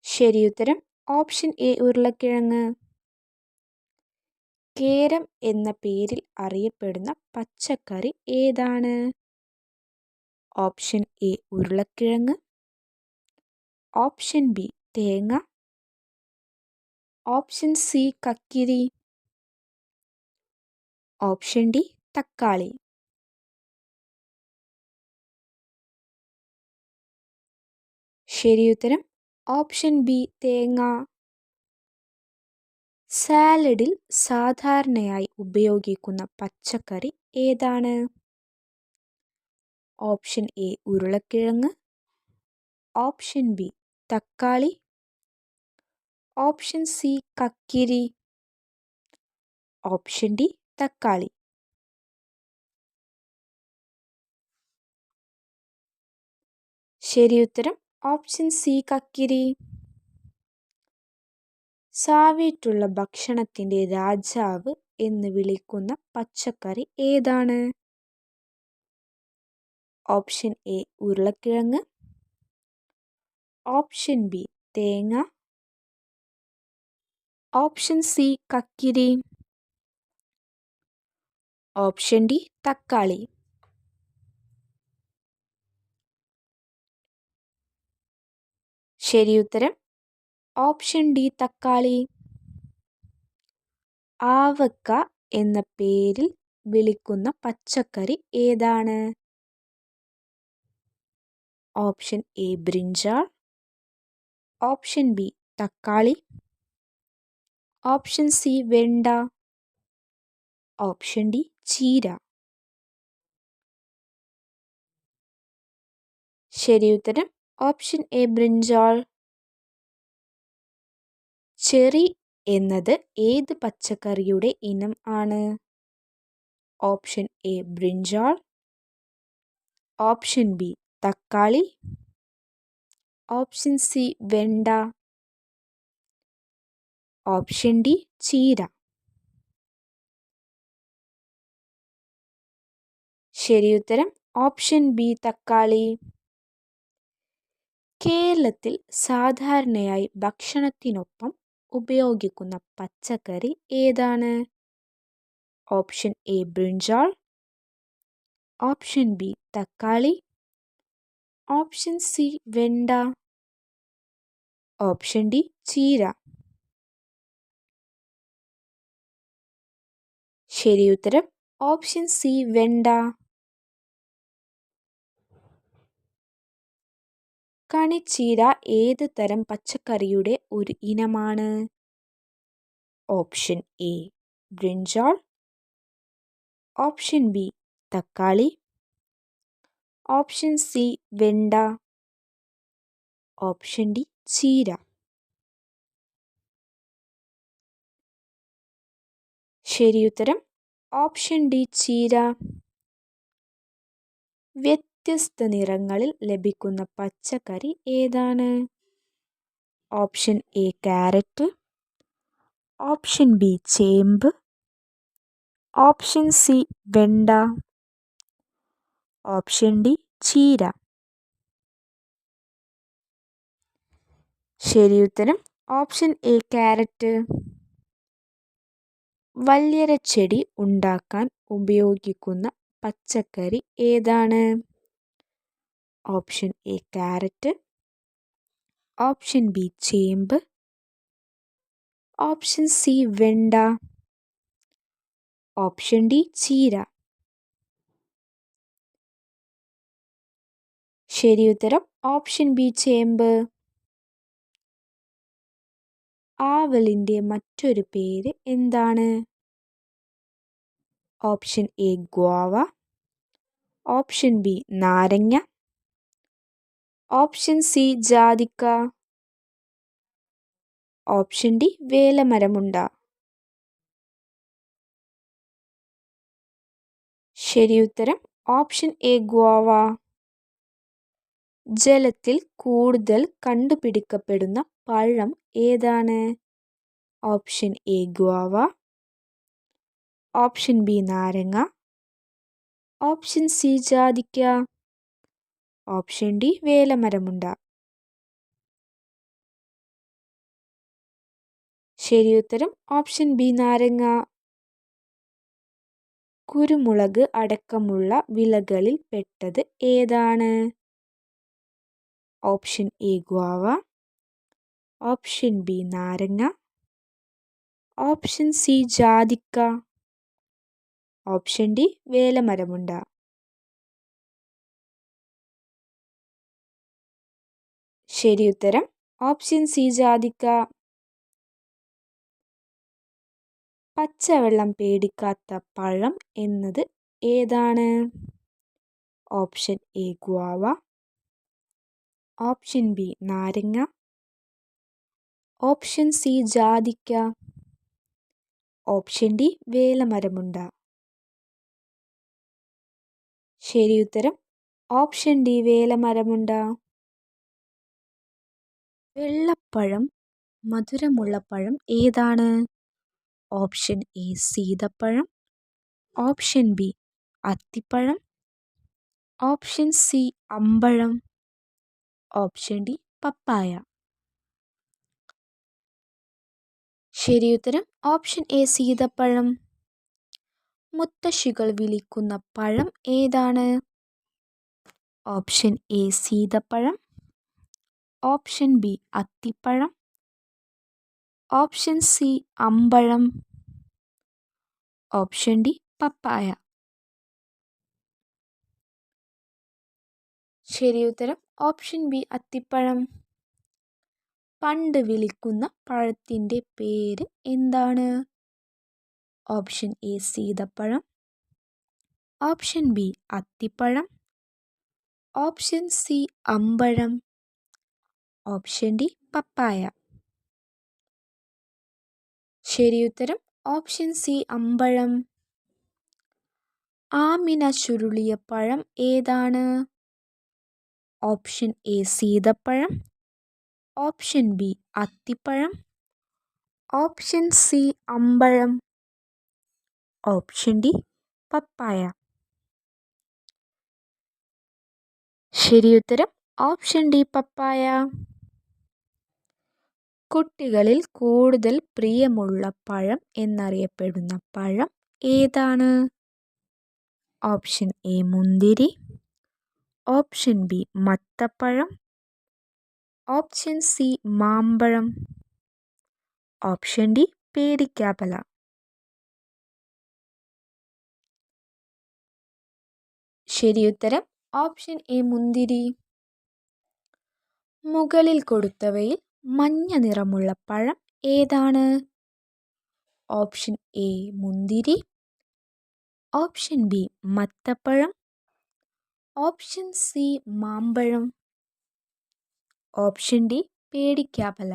ശരിയുത്തരം ഓപ്ഷൻ എ ഉരുളക്കിഴങ്ങ്. കേരം എന്ന പേരിൽ അറിയപ്പെടുന്ന പച്ചക്കറി ഏതാണ്? ഓപ്ഷൻ എ ഉരുളക്കിഴങ്ങ്. ഓപ്ഷൻ ബി തേങ്ങ. ഓപ്ഷൻ സി കക്കിരി. ഓപ്ഷൻ ഡി തക്കാളി. ശരിയുത്തരം ഓപ്ഷൻ ബി തേങ്ങ. സാലഡിൽ സാധാരണയായി ഉപയോഗിക്കുന്ന പച്ചക്കറി ഏതാണ്? ഓപ്ഷൻ എ ഉരുളക്കിഴങ്ങ്. ഓപ്ഷൻ ബി തക്കാളി. ഓപ്ഷൻ സി കക്കിരി. ഓപ്ഷൻ ഡി തക്കാളി. ശരിയുത്തരം ഓപ്ഷൻ സി കക്കിരി. സാവിറ്റുള്ള ഭക്ഷണത്തിൻ്റെ രാജാവ് എന്ന് വിളിക്കുന്ന പച്ചക്കറി ഏതാണ്? ഓപ്ഷൻ എ ഉരുളക്കിഴങ്ങ്, ഓപ്ഷൻ ബി തേങ്ങ, ഓപ്ഷൻ സി കക്കിരി, ഓപ്ഷൻ ഡി തക്കാളി. ശരിയുത്തരം ഓപ്ഷൻ ഡി തക്കാളി. ആവക്ക എന്ന പേരിൽ വിളിക്കുന്ന പച്ചക്കറി ഏതാണ്? Option A brinjal, option B തക്കാളി, ഓപ്ഷൻ സി വെണ്ട, ഓപ്ഷൻ ഡി ചീര. ശരിയുത്തരം ഓപ്ഷൻ എ ബ്രിഞ്ചാൾ. ചെറി എന്നത് ഏത് പച്ചക്കറിയുടെ ഇനം ആണ്? Option A brinjal, option B തക്കാളി, ഓപ്ഷൻ സി വെണ്ട, ഓപ്ഷൻ ഡി ചീര. ശരിയുത്തരം ഓപ്ഷൻ ബി തക്കാളി. കേരളത്തിൽ സാധാരണയായി ഭക്ഷണത്തിനൊപ്പം ഉപയോഗിക്കുന്ന പച്ചക്കറി ഏതാണ്? Option A brinjal, option B തക്കാളി, ഓപ്ഷൻ സി വെണ്ട, ഓപ്ഷൻ ഡി ചീര. ശരിയുത്തരം ഓപ്ഷൻ സി വെണ്ട. കണിച്ചീര ഏത് തരം പച്ചക്കറിയുടെ ഒരു ഇനമാണ്? Option A brinjal, option B തക്കാളി, ഓപ്ഷൻ സി വെണ്ട, ഓപ്ഷൻ ഡി ചീര. ശരിയുത്തരം ഓപ്ഷൻ ഡി ചീര. വ്യത്യസ്ത നിറങ്ങളിൽ ലഭിക്കുന്ന പച്ചക്കറി ഏതാണ്? Option A carrot, option B ചേമ്പ്, ഓപ്ഷൻ സി വെണ്ട, ഓപ്ഷൻ ഡി ചീര. ശരിയുത്തരം ഓപ്ഷൻ എ ക്യാരറ്റ്. വല്യരച്ചെടി ഉണ്ടാക്കാൻ ഉപയോഗിക്കുന്ന പച്ചക്കറി ഏതാണ്? Option A carrot, option B ചേമ്പ്, ഓപ്ഷൻ സി വെണ്ട, ഓപ്ഷൻ ഡി ചീര. ശരിയുത്തരം ഓപ്ഷൻ ബി ചേമ്പ്. ആവലിൻ്റെ മറ്റൊരു പേര് എന്താണ്? ഓപ്ഷൻ എ ഗോവ, ഓപ്ഷൻ ബി നാരങ്ങ, ഓപ്ഷൻ സി ജാതിക്ക, ഓപ്ഷൻ ഡി വേലമരമുണ്ട. ശരിയുത്തരം ഓപ്ഷൻ എ ഗോവ. ജലത്തിൽ കൂടുതൽ കണ്ടുപിടിക്കപ്പെടുന്ന പഴം ഏതാണ്? ഓപ്ഷൻ എ ഗോവ, ഓപ്ഷൻ ബി നാരങ്ങ, ഓപ്ഷൻ സി ജാതിക്ക, ഓപ്ഷൻ ഡി വേലമരമുണ്ട. ശരിയുത്തരം ഓപ്ഷൻ ബി നാരങ്ങ. കുരുമുളക് അടക്കമുള്ള വിളകളിൽ പെട്ടത് ഏതാണ്? ഓപ്ഷൻ എ ഗോവ, ഓപ്ഷൻ ബി നാരങ്ങ, ഓപ്ഷൻ സി ജാതിക്ക, ഓപ്ഷൻ ഡി വേലമരമുണ്ട. ശരിയുത്തരം ഓപ്ഷൻ സി ജാതിക്ക. പച്ചവെള്ളം പേടിക്കാത്ത പഴം എന്നത് ഏതാണ്? ഓപ്ഷൻ എ ഗോവ, ഓപ്ഷൻ ബി നാരങ്ങ, ഓപ്ഷൻ സി ജാതിക്ക, ഓപ്ഷൻ ഡി വേലമരമുണ്ട. ശരിയുത്തരം ഓപ്ഷൻ ഡി വേലമരമുണ്ട. വെള്ളപ്പഴം മധുരമുള്ള പഴം ഏതാണ്? ഓപ്ഷൻ എ സീതപ്പഴം, ഓപ്ഷൻ ബി അത്തിപ്പഴം, ഓപ്ഷൻ സി അമ്പഴം, ഓപ്ഷൻ ഡി പപ്പായ. ശരിയുത്തരം ഓപ്ഷൻ എ സീതപ്പഴം. മുത്തശ്ശികൾ വിളിക്കുന്ന പഴം ഏതാണ്? ഓപ്ഷൻ എ സീതപ്പഴം, ഓപ്ഷൻ ബി അത്തിപ്പഴം, ഓപ്ഷൻ സി അമ്പഴം, ഓപ്ഷൻ ഡി പപ്പായ. ശരിയുത്തരം ഓപ്ഷൻ ബി അത്തിപ്പഴം. പണ്ട് വിളിക്കുന്ന പഴത്തിൻ്റെ പേര് എന്താണ്? ഓപ്ഷൻ എ സീതപ്പഴം, ഓപ്ഷൻ ബി അത്തിപ്പഴം, ഓപ്ഷൻ സി അമ്പഴം, ഓപ്ഷൻ ഡി പപ്പായ. ശരിയുത്തരം ഓപ്ഷൻ സി അമ്പഴം. ആമിന ചുരുളിയ പഴം ഏതാണ്? ഓപ്ഷൻ എ സീതപ്പഴം, ഓപ്ഷൻ ബി അത്തിപ്പഴം, ഓപ്ഷൻ സി അമ്പഴം, ഓപ്ഷൻ ഡി പപ്പായ. ശരിയുത്തരം ഓപ്ഷൻ ഡി പപ്പായ. കുട്ടികളിൽ കൂടുതൽ പ്രിയമുള്ള പഴം എന്നറിയപ്പെടുന്ന പഴം ഏതാണ്? ഓപ്ഷൻ എ മുന്തിരി, ഓപ്ഷൻ ബി മത്തപ്പഴം, ഓപ്ഷൻ സി മാമ്പഴം, ഓപ്ഷൻ ഡി പേടിക്കാപ്പല. ശരിയുത്തരം ഓപ്ഷൻ എ മുന്തിരി. മുകളിൽ കൊടുത്തവയിൽ മഞ്ഞ നിറമുള്ള പഴം ഏതാണ്? ഓപ്ഷൻ എ മുന്തിരി, ഓപ്ഷൻ ബി മത്തപ്പഴം, ഓപ്ഷൻ സി മാമ്പഴം, ഓപ്ഷൻ ഡി പേടിക്കാപ്പല.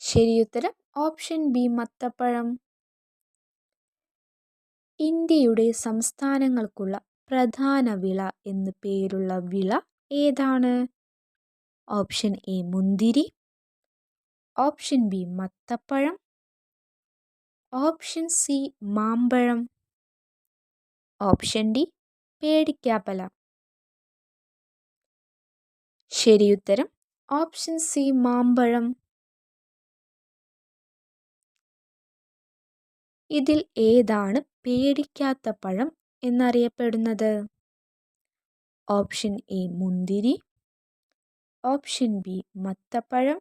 ശരിയുത്തരം ഓപ്ഷൻ ബി മത്തപ്പഴം. ഇന്ത്യയുടെ സംസ്ഥാനങ്ങൾക്കുള്ള പ്രധാന വിള എന്ന് പേരുള്ള വിള ഏതാണ്? ഓപ്ഷൻ എ മുന്തിരി, ഓപ്ഷൻ ബി മത്തപ്പഴം, ഓപ്ഷൻ സി മാമ്പഴം, ഓപ്ഷൻ ഡി പേടിക്കാപ്പല. ശരിയുത്തരം ഓപ്ഷൻ സി മാമ്പഴം. ഇതിൽ ഏതാണ് പേടിക്കാത്ത പഴം എന്നറിയപ്പെടുന്നത്? ഓപ്ഷൻ എ മുന്തിരി, ഓപ്ഷൻ ബി മത്തപ്പഴം,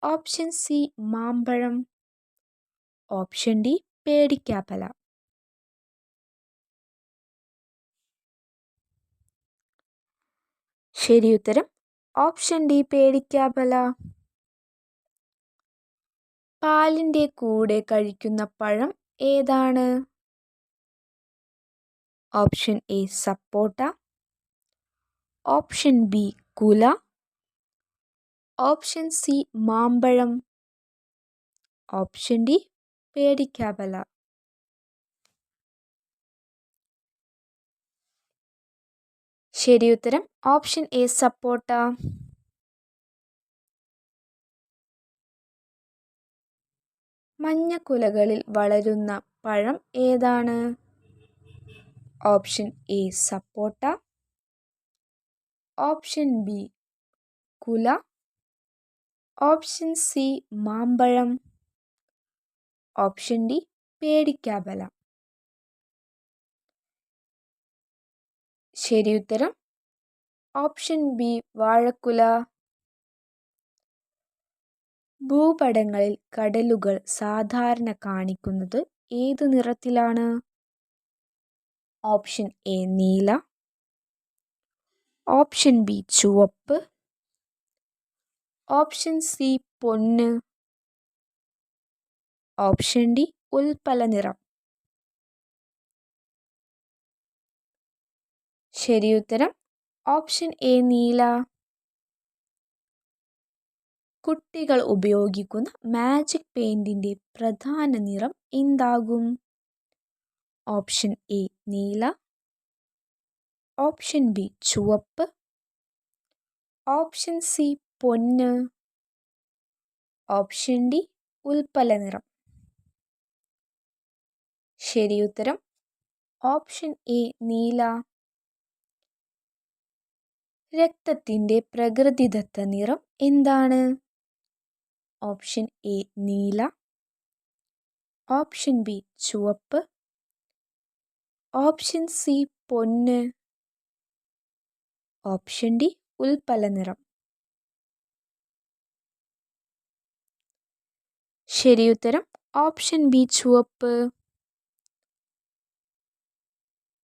ഓപ്ഷൻ സി മാമ്പഴം, ഓപ്ഷൻ ഡി പേടിക്കാപ്പല. ശരിയുത്തരം ഓപ്ഷൻ ഡി പേടിക്കാപ്പല. പാലിൻ്റെ കൂടെ കഴിക്കുന്ന പഴം ഏതാണ്? Option A sapota, option B കുല, ഓപ്ഷൻ സി മാമ്പഴം, ഓപ്ഷൻ ഡി പേടിക്കാപ്പല. ശരിയുത്തരം ഓപ്ഷൻ എ സപ്പോട്ട. മഞ്ഞക്കുലകളിൽ വളരുന്ന പഴം ഏതാണ്? Option A sapota, option B കുല, ഓപ്ഷൻ സി മാമ്പഴം, ഓപ്ഷൻ ഡി പേടിക്കാപ്പല. ശരിയുത്തരം ഓപ്ഷൻ ബി വാഴക്കുല. ഭൂപടങ്ങളിൽ കടലുകൾ സാധാരണ കാണിക്കുന്നത് ഏതു നിറത്തിലാണ്? ഓപ്ഷൻ എ നീല, ഓപ്ഷൻ ബി ചുവപ്പ്, ഓപ്ഷൻ സി പൊന്ന്, ഓപ്ഷൻ ഡി ഉൽപ്പല നിറം. ശരിയുത്തരം ഓപ്ഷൻ എ നീല. കുട്ടികൾ ഉപയോഗിക്കുന്ന മാജിക് പെയിന്റിൻ്റെ പ്രധാന നിറം എന്താകും? ഓപ്ഷൻ എ നീല, ഓപ്ഷൻ ബി ചുവപ്പ്, ഓപ്ഷൻ സി പൊന്ന്, ഓപ്ഷൻ ഡി ഉൽപ്പല നിറം. ശരിയുത്തരം ഓപ്ഷൻ എ നീല. രക്തത്തിൻ്റെ പ്രകൃതിദത്ത നിറം എന്താണ്? ഓപ്ഷൻ എ നീല, ഓപ്ഷൻ ബി ചുവപ്പ്, ഓപ്ഷൻ സി പൊന്ന്, ഓപ്ഷൻ ഡി ഉൽപ്പല നിറം. ശരിയുത്തരം ഓപ്ഷൻ ബി ചുവപ്പ്.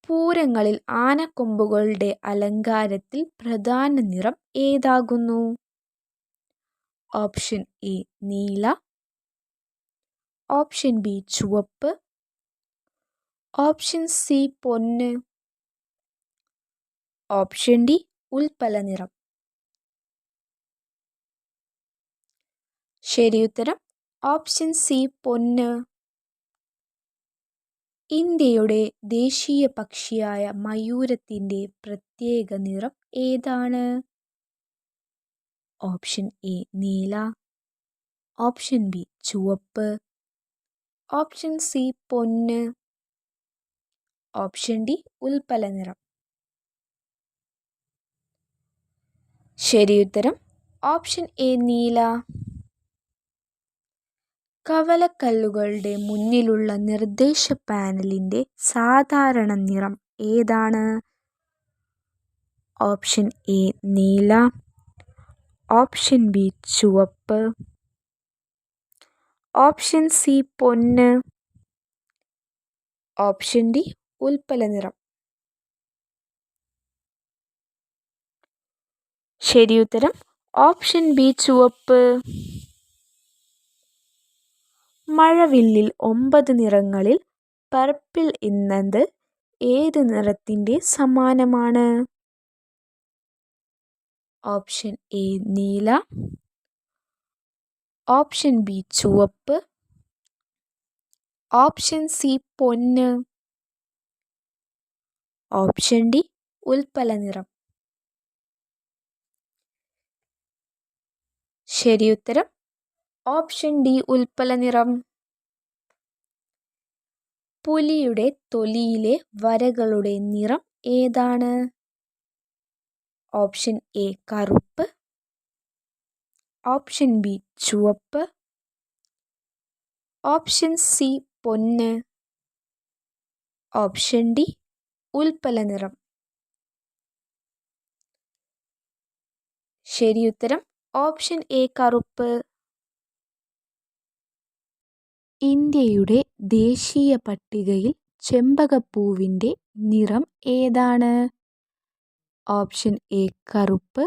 പൂരങ്ങളിൽ ആനക്കൊമ്പുകളുടെ അലങ്കാരത്തിൽ പ്രധാന നിറം ഏതാകുന്നു? ഓപ്ഷൻ എ നീല, ഓപ്ഷൻ ബി ചുവപ്പ്, ഓപ്ഷൻ സി പൊന്ന്, ഓപ്ഷൻ ഡി ഉൽപ്പല നിറം. ശരിയുത്തരം ഓപ്ഷൻ സി പൊന്ന്. ഇന്ത്യയുടെ ദേശീയ പക്ഷിയായ മയൂരത്തിൻ്റെ പ്രത്യേക നിറം ഏതാണ്? ഓപ്ഷൻ എ നീല, ഓപ്ഷൻ ബി ചുവപ്പ്, ഓപ്ഷൻ സി പൊന്ന്, ഓപ്ഷൻ ഡി ഉൽപ്പല നിറം. ശരിയുത്തരം ഓപ്ഷൻ എ നീല. കവലക്കല്ലുകളുടെ മുന്നിലുള്ള നിർദ്ദേശ പാനലിൻ്റെ സാധാരണ നിറം ഏതാണ്? ഓപ്ഷൻ എ നീല, ഓപ്ഷൻ ബി ചുവപ്പ്, ഓപ്ഷൻ സി പൊന്ന്, ഓപ്ഷൻ ഡി ഉൽപ്പല നിറം. ശരിയുത്തരം ഓപ്ഷൻ ബി ചുവപ്പ്. മഴവില്ലിൽ 9 നിറങ്ങളിൽ പർപ്പിൾ എന്നത് ഏത് നിറത്തിൻ്റെ സമാനമാണ്? ഓപ്ഷൻ എ നീല, ഓപ്ഷൻ ബി ചുവപ്പ്, ഓപ്ഷൻ സി പൊന്ന്, ഓപ്ഷൻ ഡി ഉൽപ്പല നിറം. ശരിയുത്തരം ഓപ്ഷൻ ഡി ഉൽപ്പല നിറം. പുലിയുടെ തൊലിയിലെ വരകളുടെ നിറം ഏതാണ്? ഓപ്ഷൻ എ കറുപ്പ്, ഓപ്ഷൻ ബി ചുവപ്പ്, ഓപ്ഷൻ സി പൊന്ന്, ഓപ്ഷൻ ഡി ഉൽപ്പല നിറം. ശരിയുത്തരം ഓപ്ഷൻ എ കറുപ്പ്. ഇന്ത്യയുടെ ദേശീയ പട്ടികയിൽ ചെമ്പകപ്പൂവിൻ്റെ നിറം ഏതാണ്? ഓപ്ഷൻ എ കറുപ്പ്,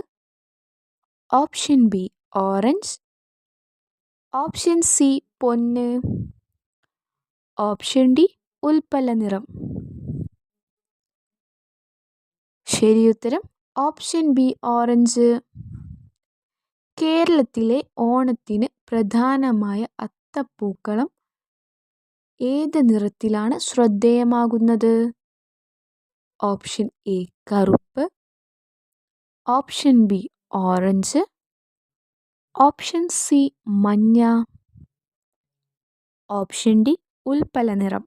option B orange, option C പൊന്ന്, ഓപ്ഷൻ ഡി ഉൽപ്പല നിറം. ശരിയുത്തരം ഓപ്ഷൻ ബി ഓറഞ്ച്. കേരളത്തിലെ ഓണത്തിന് പ്രധാനമായ അത്തപ്പൂക്കളം ഏത് നിറത്തിലാണ് ശ്രദ്ധേയമാകുന്നത്? ഓപ്ഷൻ എ കറുപ്പ്, option B orange, option C മഞ്ഞ, ഓപ്ഷൻ ഡി ഉൽപ്പല നിറം.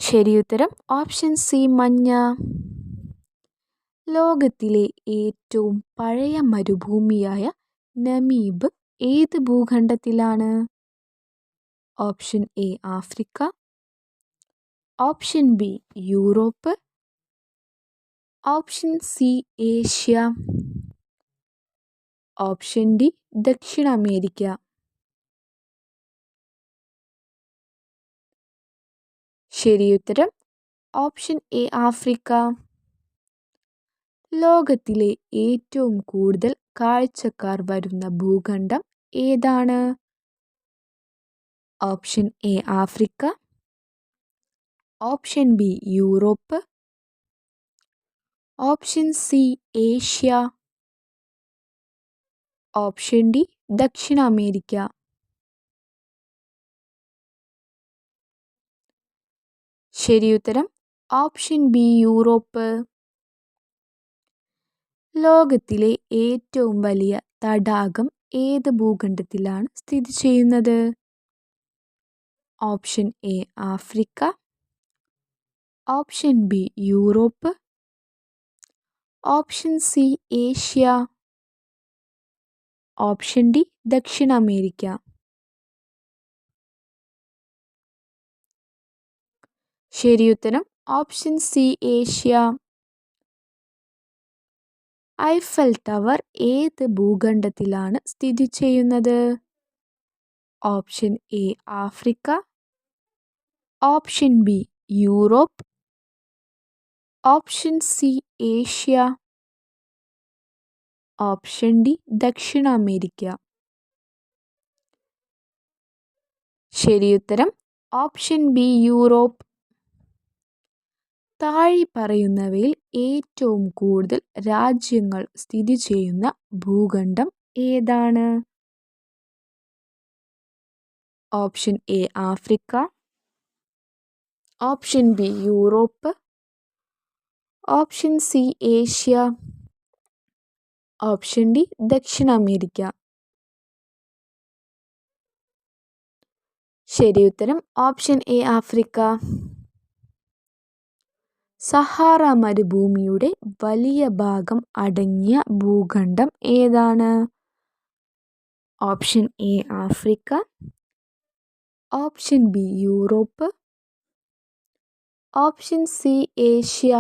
ശരിയുത്തരം ഓപ്ഷൻ സി മഞ്ഞ. ലോകത്തിലെ ഏറ്റവും പഴയ മരുഭൂമിയായ നമീബ് ഏത് ഭൂഖണ്ഡത്തിലാണ്? Option A Africa, option B Europe, option C Asia, option D ദക്ഷിണ അമേരിക്ക. ശരിയുത്തരം ഓപ്ഷൻ എ ആഫ്രിക്ക. ലോകത്തിലെ ഏറ്റവും കൂടുതൽ കാഴ്ചക്കാർ വരുന്ന ഭൂഖണ്ഡം ഏതാണ്? Option A Africa, option B Europe, option C Asia, option D ദക്ഷിണ അമേരിക്ക. ശരിയുത്തരം ഓപ്ഷൻ ബി യൂറോപ്പ്. ലോകത്തിലെ ഏറ്റവും വലിയ തടാകം ഏത് ഭൂഖണ്ഡത്തിലാണ് സ്ഥിതി ചെയ്യുന്നത്? Option A Africa, option B Europe, option C Asia, option D ദക്ഷിണ അമേരിക്ക. ശരിയുത്തരം option C Asia. Eiffel tower ഏത് ഭൂഖണ്ഡത്തിലാണ് സ്ഥിതി ചെയ്യുന്നത്? Option A Africa, option B Europe, option C Asia, option D ദക്ഷിണ അമേരിക്ക. ശരിയുത്തരം ഓപ്ഷൻ ബി യൂറോപ്പ്. താഴെ പറയുന്നവയിൽ ഏറ്റവും കൂടുതൽ രാജ്യങ്ങൾ സ്ഥിതി ചെയ്യുന്ന ഭൂഖണ്ഡം ഏതാണ്? Option A Africa, option B Europe, option C Asia, option D ദക്ഷിണ അമേരിക്ക. ശരിയുത്തരം ഓപ്ഷൻ എ ആഫ്രിക്ക. സഹാറ മരുഭൂമിയുടെ വലിയ ഭാഗം അടങ്ങിയ ഭൂഖണ്ഡം ഏതാണ്? Option A Africa, option B Europe, option C Asia,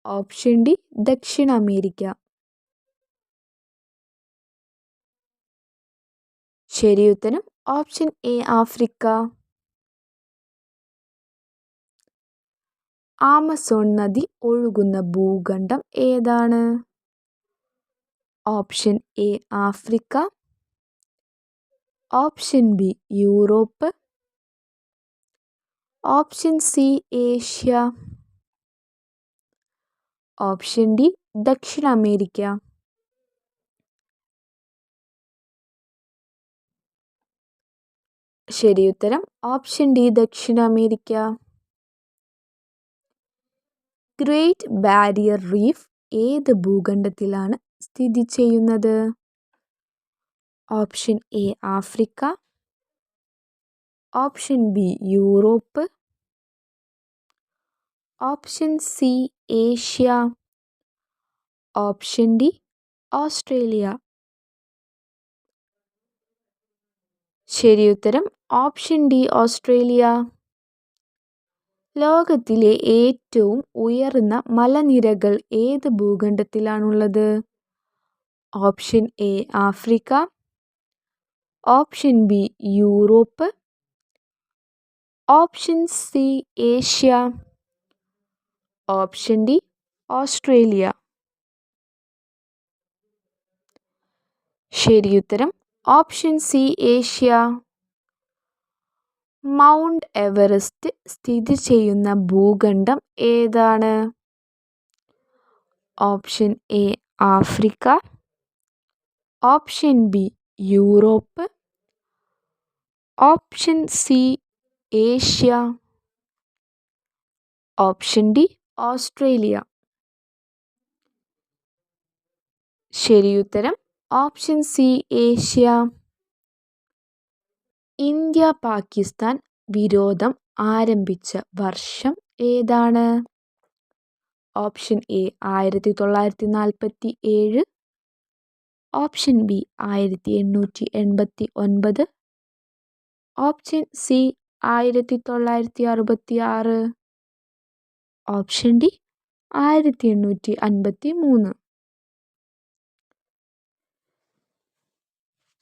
option D ദക്ഷിണ അമേരിക്ക. ശരിയുത്തരം ഓപ്ഷൻ എ ആഫ്രിക്ക. ആമസോൺ നദി ഒഴുകുന്ന ഭൂഖണ്ഡം ഏതാണ്? Option A Africa, option B Europe, option C Asia, option D ദക്ഷിണ അമേരിക്ക. ശരിയുത്തരം ഓപ്ഷൻ ഡി ദക്ഷിണ അമേരിക്ക. ഗ്രേറ്റ് ബാരിയർ റീഫ് ഏത് ഭൂഖണ്ഡത്തിലാണ് സ്ഥിതി ചെയ്യുന്നത്? Option A Africa, option B Europe, option C Asia, option D Australia. ശരിയുത്തരം ഓപ്ഷൻ ഡി ഓസ്ട്രേലിയ. ലോകത്തിലെ ഏറ്റവും ഉയർന്ന മലനിരകൾ ഏത് ഭൂഖണ്ഡത്തിലാണുള്ളത്? Option A Africa, option B Europe, option C Asia, option D Australia. ശരിയുത്തരം option C Asia. Mount Everest സ്ഥിതി ചെയ്യുന്ന ഭൂഖണ്ഡം ഏതാണ്? Option A Africa, option B Europe, option C Asia, option D Australia. ശരിയുത്തരം option C Asia. India Pakistan വിരോധം ആരംഭിച്ച വർഷം ഏതാണ്? Option A 1947, option B 1889, option C 1966, option D 1853.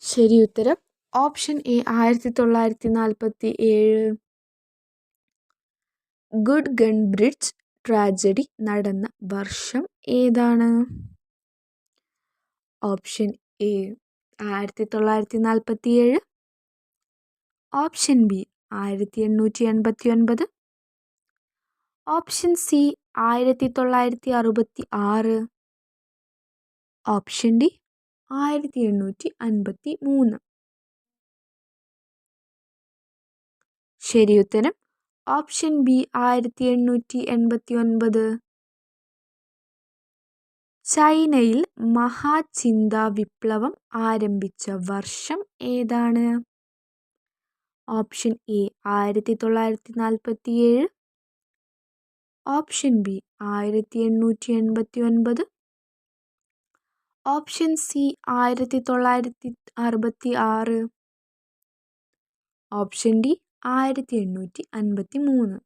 ശരിയുത്തരം ഓപ്ഷൻ എ 1947. ഗുഡ്ഗൺ ബ്രിഡ്ജ് ട്രാജഡി നടന്ന വർഷം ഏതാണ്? Option A 1947, option B 1889, option C 1966, option D 1853. ശരിയുത്തരം ഓപ്ഷൻ ബി 1889. ചൈനയിൽ മഹാചിന്താ വിപ്ലവം ആരംഭിച്ച വർഷം ഏതാണ്? Option A 1947, option B 1889, option C 1966, option D 1853.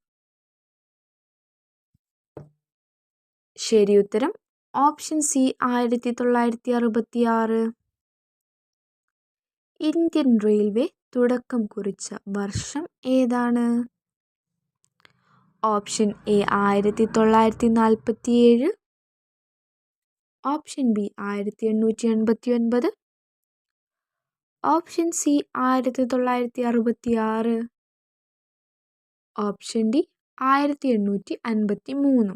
ശരി ഉത്തരം ഓപ്ഷൻ സി 1966. ഇന്ത്യൻ റെയിൽവേ തുടക്കം കുറിച്ച വർഷം ഏതാണ്? Option A 1947, option B 1889, option C 1966, option D 1853.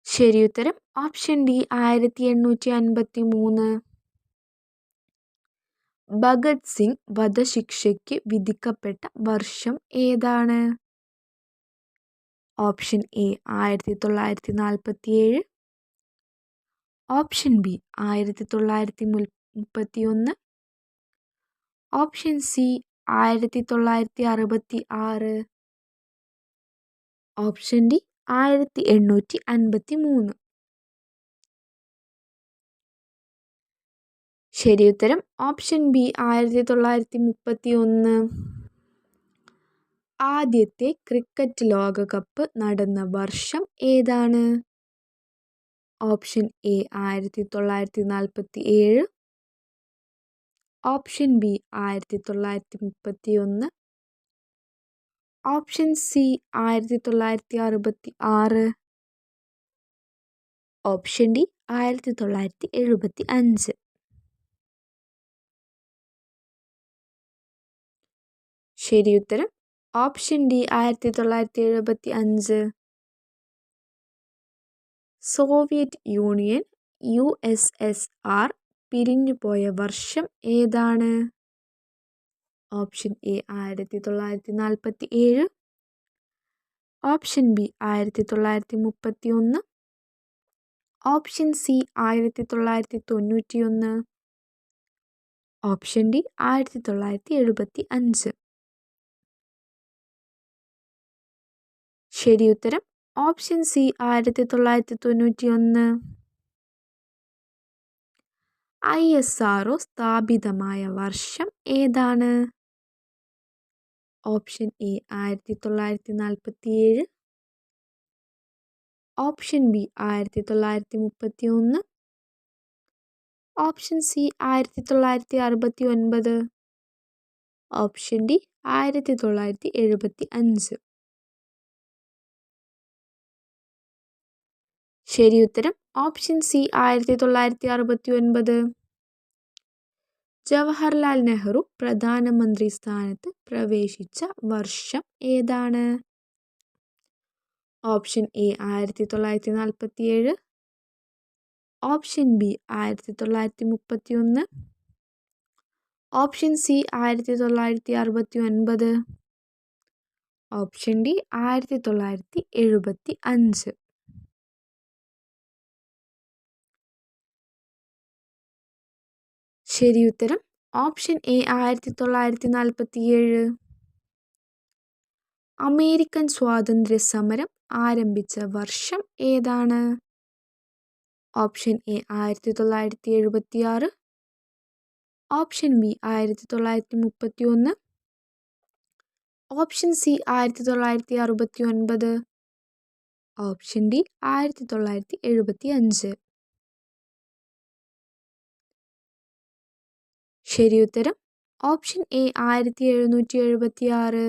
ശരി ഉത്തരം ഓപ്ഷൻ ഡി 1853. ഭഗത് സിംഗ് വധശിക്ഷയ്ക്ക് വിധിക്കപ്പെട്ട വർഷം ഏതാണ്? Option A 1947, option B 1931, option C 1966, option D 1853. ശരി ഉത്തരം ഓപ്ഷൻ ബി 1931. ആദ്യത്തെ ക്രിക്കറ്റ് ലോകകപ്പ് നടന്ന വർഷം ഏതാണ്? Option A 1947, option B 1931, option C 1966, option D 1975. ശരി ഉത്തരം option D 1975. Soviet union USSR പിരിഞ്ഞുപോയ വർഷം ഏതാണ്? Option A 1947, option B 1931, option C 1991, option D 1975. ശരി ഉത്തരം ഓപ്ഷൻ സി 1991. ISRO സ്ഥാപിതമായ വർഷം ഏതാണ്? Option A 1947, option B 1931, option C 1969, option D 1975. ശരി ഉത്തരം ഓപ്ഷൻ സി 1969. ജവഹർലാൽ നെഹ്റു പ്രധാനമന്ത്രി സ്ഥാനത്ത് പ്രവേശിച്ച വർഷം ഏതാണ്? Option A 1947, option B 1931, option C 1969, option D 1975. ശരി ഉത്തരം ഓപ്ഷൻ എ 1947. അമേരിക്കൻ സ്വാതന്ത്ര്യ സമരം ആരംഭിച്ച വർഷം ഏതാണ്? Option A 1976, option B 1931, option C 1969, option D 1975. ശരി ഉത്തരം ഓപ്ഷൻ എ 1776.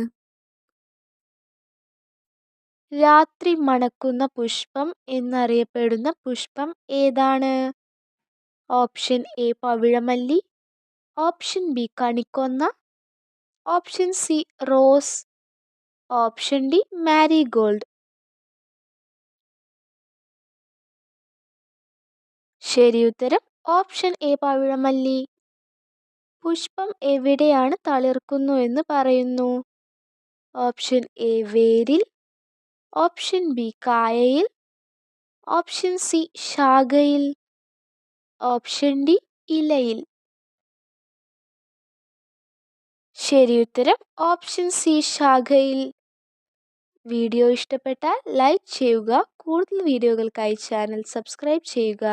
രാത്രി മണക്കുന്ന പുഷ്പം എന്നറിയപ്പെടുന്ന പുഷ്പം ഏതാണ്? ഓപ്ഷൻ എ പവിഴമല്ലി, ഓപ്ഷൻ ബി കണിക്കൊന്ന, option C rose, option D marigold. ശരി ഉത്തരം ഓപ്ഷൻ എ പവിഴമല്ലി. പുഷ്പം എവിടെയാണ് തളിർക്കുന്നു എന്ന് പറയുന്നു? ഓപ്ഷൻ എ വേരിൽ, ഓപ്ഷൻ ബി കായയിൽ, ഓപ്ഷൻ സി ശാഖയിൽ. ഓപ്ഷൻ ഡി ഇലയിൽ. ശരി ഉത്തരം ഓപ്ഷൻ സി ശാഖയിൽ. വീഡിയോ ഇഷ്ടപ്പെട്ടാൽ ലൈക്ക് ചെയ്യുക. കൂടുതൽ വീഡിയോകൾക്കായി ചാനൽ സബ്സ്ക്രൈബ് ചെയ്യുക.